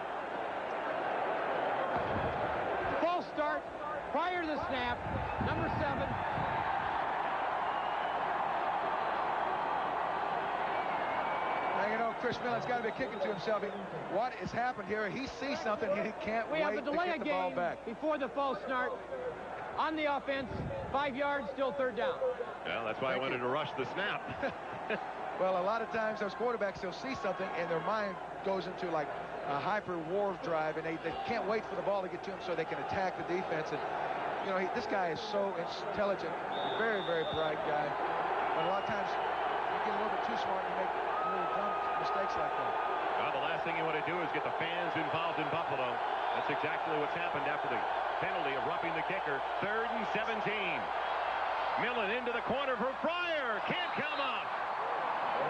False start prior to the snap. Number 7. Now, you know, Chris Millen's got to be kicking to himself. What has happened here? He sees something. He can't wait to get the ball back. Before the false start. On the offense, 5 yards, still 3rd down. Well, that's why I wanted to rush the snap. Well, a lot of times those quarterbacks, they'll see something and their mind goes into like a hyper war drive, and they can't wait for the ball to get to them so they can attack the defense. And, you know, this guy is so intelligent, very, very bright guy. But a lot of times you get a little bit too smart and you make little dumb mistakes like that. Well, the last thing you want to do is get the fans involved in Buffalo. That's exactly what's happened after the penalty of roughing the kicker. 3rd and 17. Millen into the corner for Fryer. Can't come up.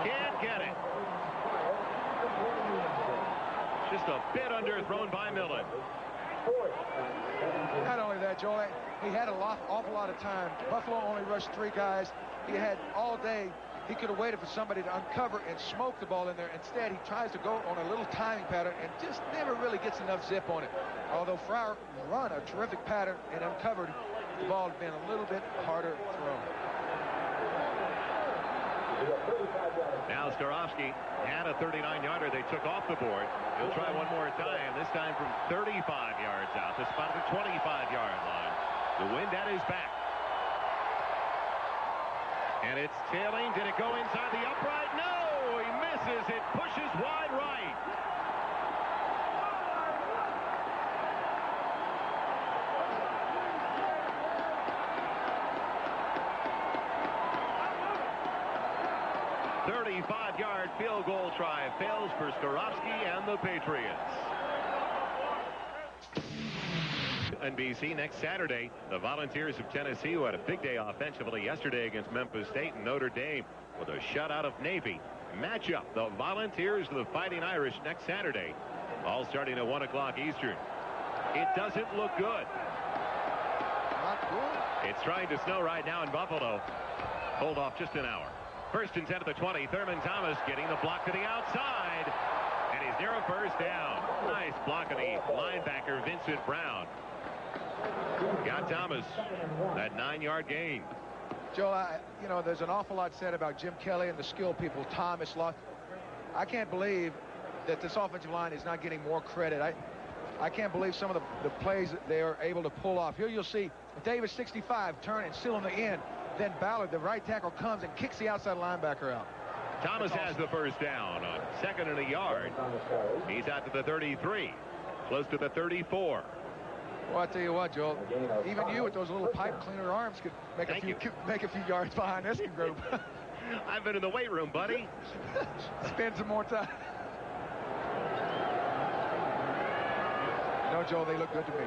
Can't get it. Just a bit underthrown by Millen. Not only that, Joel, he had an awful lot of time. Buffalo only rushed 3 guys. He had all day. He could have waited for somebody to uncover and smoke the ball in there. Instead, he tries to go on a little timing pattern and just never really gets enough zip on it. Although Fryer run a terrific pattern and uncovered, the ball had been a little bit harder thrown. Now Staurovsky had a 39-yarder they took off the board. He'll try one more time, this time from 35 yards out. The spot at the 25-yard line. The wind at his back. And it's tailing. Did it go inside the upright? No! He misses. It pushes wide right. ...35-yard field goal try fails for Staurovsky and the Patriots. NBC next Saturday, the Volunteers of Tennessee, who had a big day offensively yesterday against Memphis State and Notre Dame with a shutout of Navy. Match up the Volunteers of the Fighting Irish next Saturday, all starting at 1 o'clock Eastern. It doesn't look good. Not good. It's trying to snow right now in Buffalo. Hold off just an hour. 1st and 10 at the 20. Thurman Thomas getting the block to the outside. And he's near a first down. Nice block of the linebacker, Vincent Brown. Got Thomas. That 9-yard gain. Joel, you know, there's an awful lot said about Jim Kelly and the skill people, Thomas, Lott. I can't believe that this offensive line is not getting more credit. I can't believe some of the plays that they are able to pull off. Here you'll see Davis, 65, turn and still on the end. Then Ballard, the right tackle, comes and kicks the outside linebacker out. Thomas has the first down on 2nd and a yard. He's out to the 33, close to the 34. Well, I tell you what, Joel, even you with those little pipe cleaner arms could make a few yards behind this group. I've been in the weight room, buddy. Spend some more time. No, Joel, they look good to me.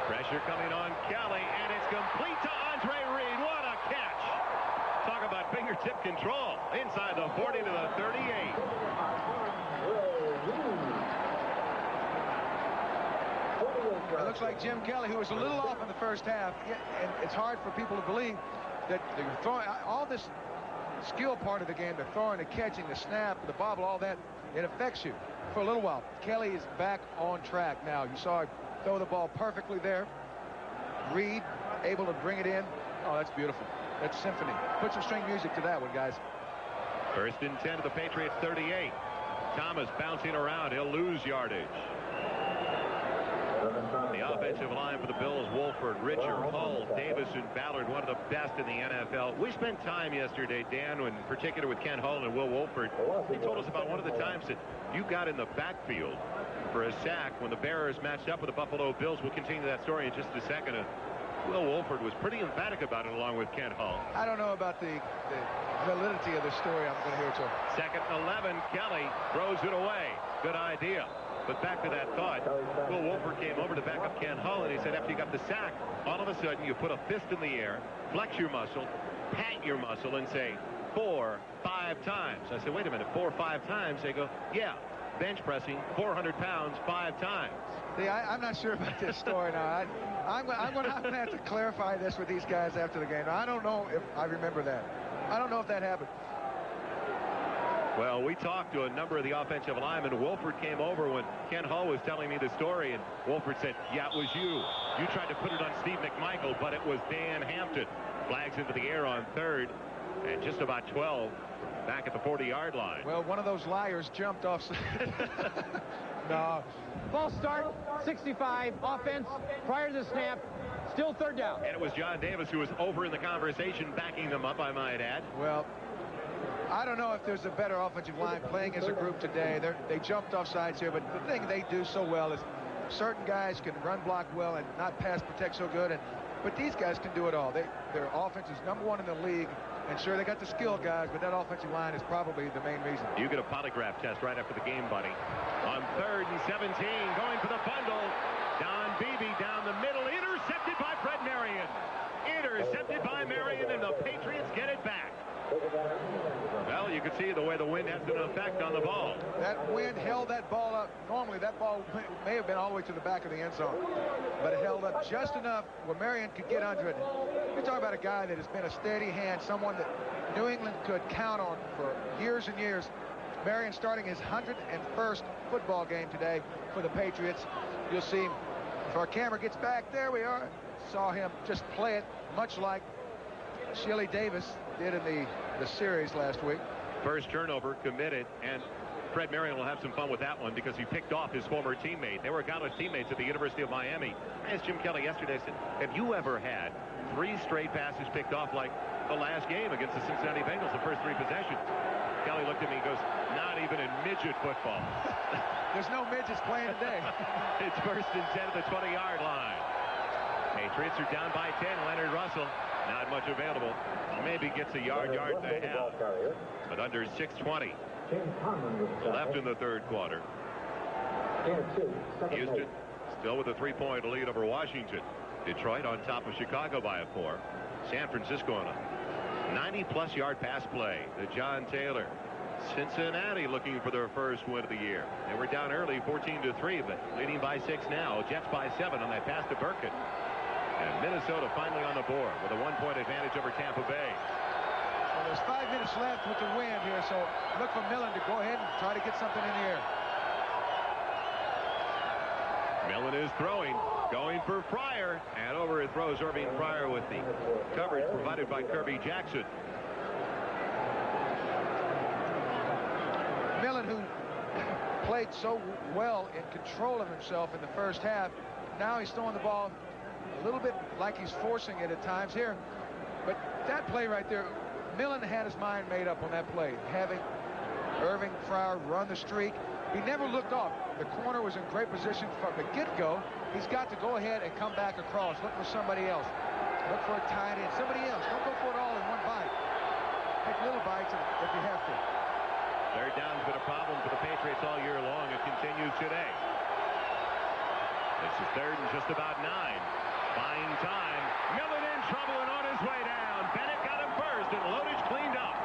Pressure coming on Kelly, and it's complete to Andre Reed. What a catch! Talk about fingertip control. Inside the 40 to the 38. It looks like Jim Kelly, who was a little off in the first half, and it's hard for people to believe that they're throwing all this skill part of the game, the throwing, the catching, the snap, the bobble, all that, it affects you for a little while. Kelly is back on track now. You saw him throw the ball perfectly there. Reed able to bring it in. Oh, that's beautiful. That's symphony. Put some string music to that one, guys. 1st and 10 to the Patriots 38. Thomas bouncing around. He'll lose yardage. The offensive line for the Bills, Wolford, Richard, Hull, Davis, and Ballard, one of the best in the NFL. We spent time yesterday, Dan, in particular with Ken Hull and Will Wolford. They told us about one of the times that you got in the backfield for a sack when the Bears matched up with the Buffalo Bills. We'll continue that story in just a second. Will Wolford was pretty emphatic about it along with Ken Hull. I don't know about the validity of the story I'm going to hear, Joe. 2nd and 11. Kelly throws it away. Good idea. But back to that thought, Will Wolford came over to back up Ken Hull, and he said after you got the sack, all of a sudden you put a fist in the air, flex your muscle, pat your muscle, and say 4, 5 times. I said, wait a minute, 4 or 5 times? They go, yeah, bench pressing 400 pounds 5 times. See, I'm not sure about this story now. I'm going to have to clarify this with these guys after the game. Now, I don't know if I remember that. I don't know if that happened. Well, we talked to a number of the offensive linemen. Wolford came over when Ken Hull was telling me the story, and Wolford said, yeah, it was you. You tried to put it on Steve McMichael, but it was Dan Hampton. Flags into the air on 3rd, and just about 12 back at the 40-yard line. Well, one of those liars jumped off. No. False start, 65, offense, prior to the snap, still 3rd down. And it was John Davis who was over in the conversation, backing them up, I might add. Well, I don't know if there's a better offensive line playing as a group today. They jumped off sides here, but the thing they do so well is certain guys can run block well and not pass protect so good, but these guys can do it all. Their offense is #1 in the league, and sure, they got the skill guys, but that offensive line is probably the main reason. You get a polygraph test right after the game, buddy. On 3rd and 17, going for the bundle. Don Beebe down the middle, intercepted by Fred Marion. Intercepted by Marion, and the Patriots get it back. Well, you can see the way the wind has an effect on the ball. That wind held that ball up. Normally, that ball may have been all the way to the back of the end zone, but it held up just enough where Marion could get under it. You're talking about a guy that has been a steady hand, someone that New England could count on for years and years. Marion starting his 101st football game today for the Patriots. You'll see if our camera gets back, there we are. Saw him just play it much like Shelley Davis did in the series last week. First turnover committed, and Fred Marion will have some fun with that one because he picked off his former teammate. They were college teammates at the University of Miami. I asked Jim Kelly yesterday, I said, have you ever had 3 straight passes picked off like the last game against the Cincinnati Bengals, the first 3 possessions? Kelly looked at me and goes, not even in midget football. There's no midgets playing today. It's 1st and 10 at the 20-yard line. Patriots are down by 10. Leonard Russell, not much available. Maybe gets a yard and a half. But under 6:20 left in the 3rd quarter. Houston still with a 3-point lead over Washington. Detroit on top of Chicago by a 4. San Francisco on a 90-plus yard pass play to John Taylor. Cincinnati looking for their first win of the year. They were down early 14-3, but leading by 6 now. Jets by 7 on that pass to Burkett. And Minnesota finally on the board with a 1-point advantage over Tampa Bay. Well, there's 5 minutes left with the wind here, so look for Millen to go ahead and try to get something in the air. Millen is throwing, going for Fryer, and over it throws Irving Fryer with the coverage provided by Kirby Jackson. Millen, who played so well in control of himself in the first half. Now he's throwing the ball a little bit like he's forcing it at times here. But that play right there, Millen had his mind made up on that play, having Irving Fryar run the streak. He never looked off. The corner was in great position from the get-go. He's got to go ahead and come back across. Look for somebody else. Look for a tight end. Somebody else. Don't go for it all in one bite. Take little bites if you have to. Third down's been a problem for the Patriots all year long. It continues today. This is third and just about 9. Buying time. Millen in trouble and on his way down. Bennett got him first and Lodich cleaned up.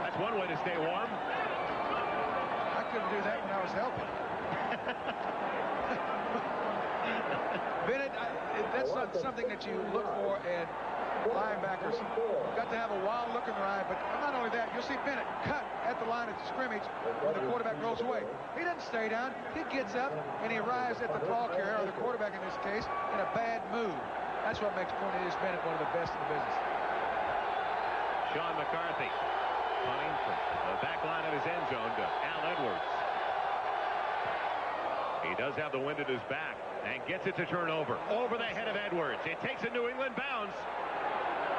That's one way to stay warm. I couldn't do that when I was helping. Bennett, that's not something that you look for in linebackers. You've got to have a wild look in their eye, but not only that, you'll see Bennett cut at the line of scrimmage when the quarterback rolls away. He doesn't stay down. He gets up, and he arrives at the ball carrier, or the quarterback in this case, in a bad mood. That's what makes Cornelius Bennett one of the best in the business. Sean McCarthy punting from the back line of his end zone to Al Edwards. He does have the wind at his back and gets it to turn over the head of Edwards. It takes a New England bounce.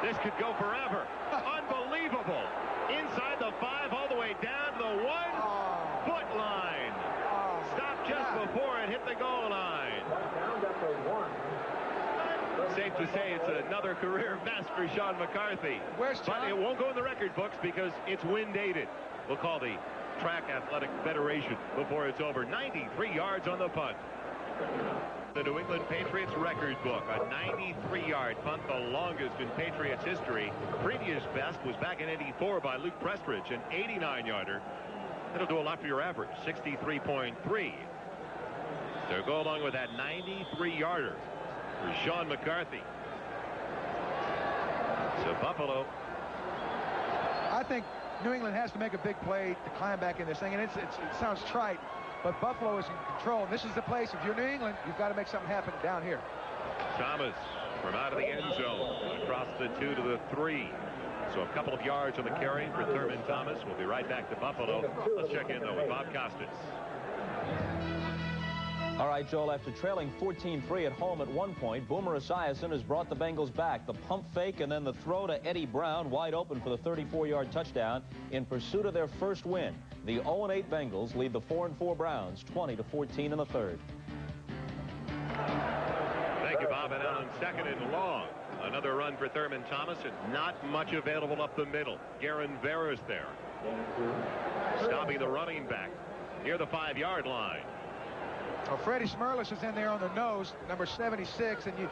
This could go forever. Unbelievable. Inside the 5 all the way down to the 1-foot line. Stopped just before it hit the goal line. Safe to say it's another career best for Sean McCarthy. But it won't go in the record books because it's wind dated. We'll call the Track Athletic Federation before it's over. 93 yards on the punt. The New England Patriots record book, a 93-yard punt, the longest in Patriots history. Previous best was back in '84 by Luke Prestridge, an 89-yarder. That'll do a lot for your average, 63.3. So go along with that 93-yarder for Sean McCarthy. So Buffalo. I think New England has to make a big play to climb back in this thing, and it sounds trite, but Buffalo is in control. And this is the place. If you're New England, you've got to make something happen down here. Thomas from out of the end zone across the 2 to the 3. So a couple of yards on the carry for Thurman Thomas. We'll be right back to Buffalo. Let's check in, though, with Bob Costas. All right, Joel, after trailing 14-3 at home at one point, Boomer Esiason has brought the Bengals back. The pump fake and then the throw to Eddie Brown, wide open for the 34-yard touchdown in pursuit of their first win. The 0-8 Bengals lead the 4-4 Browns 20-14 in the third. Thank you, Bob. And on second and long, another run for Thurman Thomas, and not much available up the middle. Garen Vera's there, stopping the running back near the 5-yard line. Well, Freddie Smerlis is in there on the nose, number 76, and you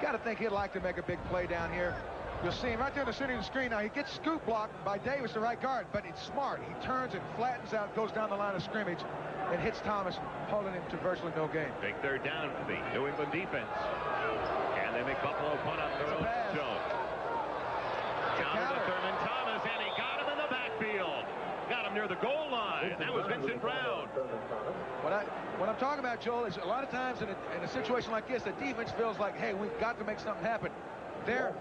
got to think he'd like to make a big play down here. You'll see him right there in the center of the screen. Now, he gets scoop blocked by Davis, the right guard, but it's smart. He turns and flattens out, goes down the line of scrimmage, and hits Thomas, holding him to virtually no gain. Big third down for the New England defense. And they make Buffalo punt up their own zone. Down to Thurman Thomas, and he got him in the backfield. Got him near the goal line. That was Vincent Brown. What I'm talking about, Joel, is a lot of times in a situation like this, the defense feels like, hey, we've got to make something happen. There,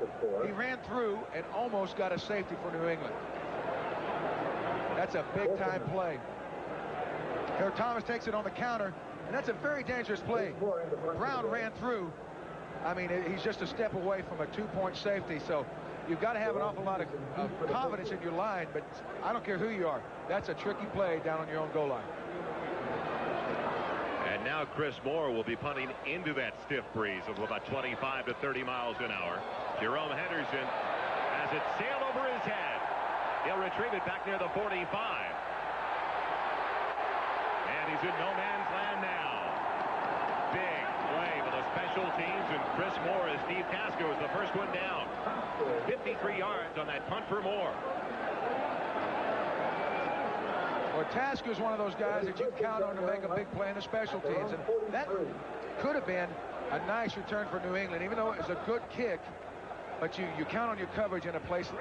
he ran through and almost got a safety for New England. That's a big-time play. Here, Thomas takes it on the counter, and that's a very dangerous play. Brown ran through. I mean, he's just a step away from a 2-point safety, so you've got to have an awful lot of confidence in your line, but I don't care who you are. That's a tricky play down on your own goal line. And now Chris Moore will be punting into that stiff breeze of about 25 to 30 miles an hour. Jerome Henderson has it sail over his head. He'll retrieve it back near the 45. And he's in no man's land now. Big play for the special teams, and Chris Moore as Steve Tasker was the first one down. 53 yards on that punt for Moore. Well, Tasker's one of those guys that you count on to make a big play in the special teams. And that could have been a nice return for New England, even though it was a good kick. But you count on your coverage in a place,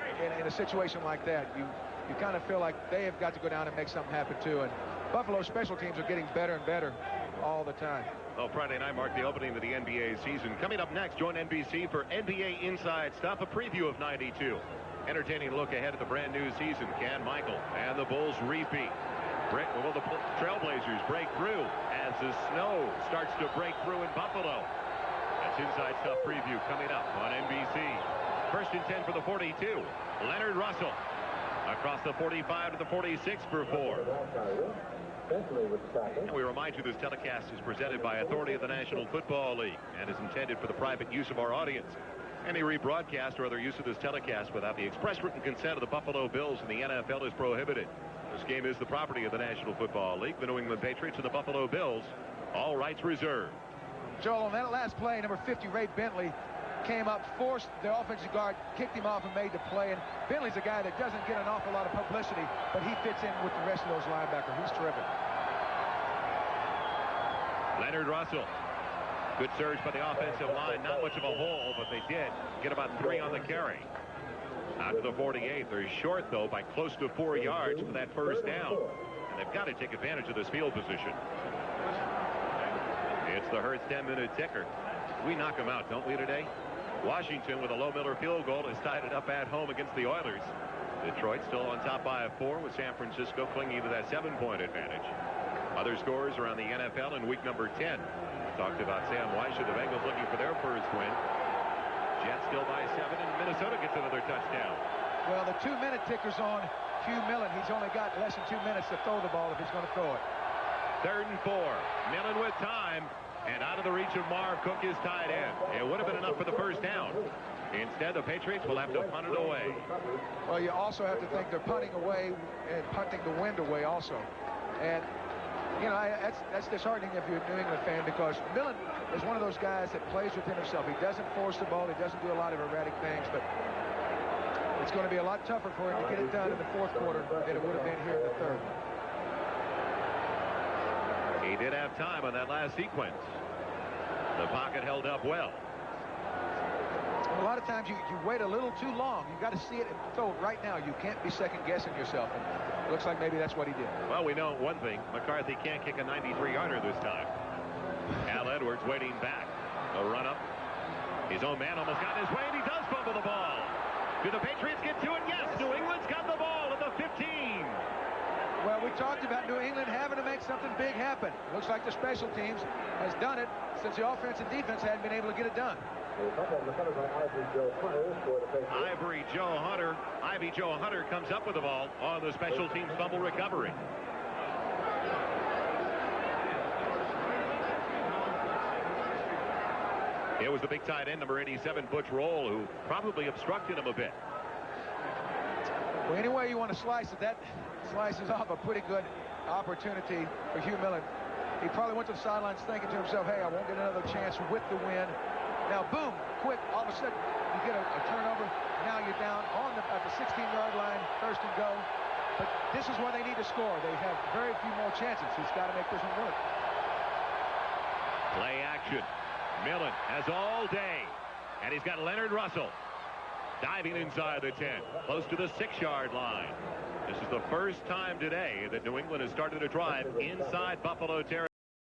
in a situation like that. You kind of feel like they have got to go down and make something happen too. And Buffalo's special teams are getting better and better. all the time. Well, Friday night marked the opening of the NBA season. Coming up next, join NBC for NBA Inside Stuff, a preview of '92. Entertaining look ahead at the brand new season. Can Michael and the Bulls repeat? Will the Trailblazers break through as the snow starts to break through in Buffalo? That's Inside Stuff preview coming up on NBC. First and 10 for the 42. Leonard Russell across the 45 to the 46 for 4. And we remind you this telecast is presented by authority of the National Football League and is intended for the private use of our audience. Any rebroadcast or other use of this telecast without the express written consent of the Buffalo Bills and the NFL is prohibited. This game is the property of the National Football League, the New England Patriots, and the Buffalo Bills. All rights reserved. Joel, on that last play, number 50, Ray Bentley, came up, forced the offensive guard, kicked him off, and made the play. And Bentley's a guy that doesn't get an awful lot of publicity, but he fits in with the rest of those linebackers. He's terrific. Leonard Russell. Good surge by the offensive line. Not much of a hole, but they did get about 3 on the carry. Out to the 48. They're short, though, by close to 4 yards for that first down. And they've got to take advantage of this field position. It's the Hurts 10-minute ticker. We knock them out, don't we, today? Washington, with a low Miller field goal, has tied it up at home against the Oilers. Detroit still on top by 4, with San Francisco clinging to that 7-point advantage. Other scores around the NFL in week number 10. We talked about Sam Weiss of the Bengals looking for their first win. Jets still by 7, and Minnesota gets another touchdown. Well, the 2-minute ticker's on Hugh Millen. He's only got less than 2 minutes to throw the ball if he's going to throw it. 3rd and 4. Millen with time. And out of the reach of Marv, Cook is tied in. It would have been enough for the first down. Instead, the Patriots will have to punt it away. Well, you also have to think they're punting away and punting the wind away also. And, you know, that's disheartening if you're a New England fan, because Millen is one of those guys that plays within himself. He doesn't force the ball. He doesn't do a lot of erratic things. But it's going to be a lot tougher for him to get it done in the 4th quarter than it would have been here in the 3rd. He did have time on that last sequence. The pocket held up well. A lot of times you wait a little too long. You've got to see it and throw it right now. You can't be second-guessing yourself. And it looks like maybe that's what he did. Well, we know one thing. McCarthy can't kick a 93-yarder this time. Al Edwards waiting back. A run-up. His own man almost got in his way, and he does fumble the ball. Do the Patriots get to it? Yes. New England's got the ball at the 15. Well, we talked about New England having to make something big happen. Looks like the special teams has done it since the offense and defense hadn't been able to get it done. Ivy Joe Hunter comes up with the ball on the special teams fumble recovery. It was the big tight end, number 87, Butch Roll, who probably obstructed him a bit. Well, any way you want to slice it, that slices off a pretty good opportunity for Hugh Millen. He probably went to the sidelines thinking to himself, hey, I won't get another chance with the win. Now, boom, quick, all of a sudden, you get a turnover. Now you're down at the 16-yard line, 1st and go. But this is where they need to score. They have very few more chances. He's got to make this one work. Play action. Millen has all day. And he's got Leonard Russell diving inside the 10, close to the 6-yard line. This is the first time today that New England has started a drive inside Buffalo territory.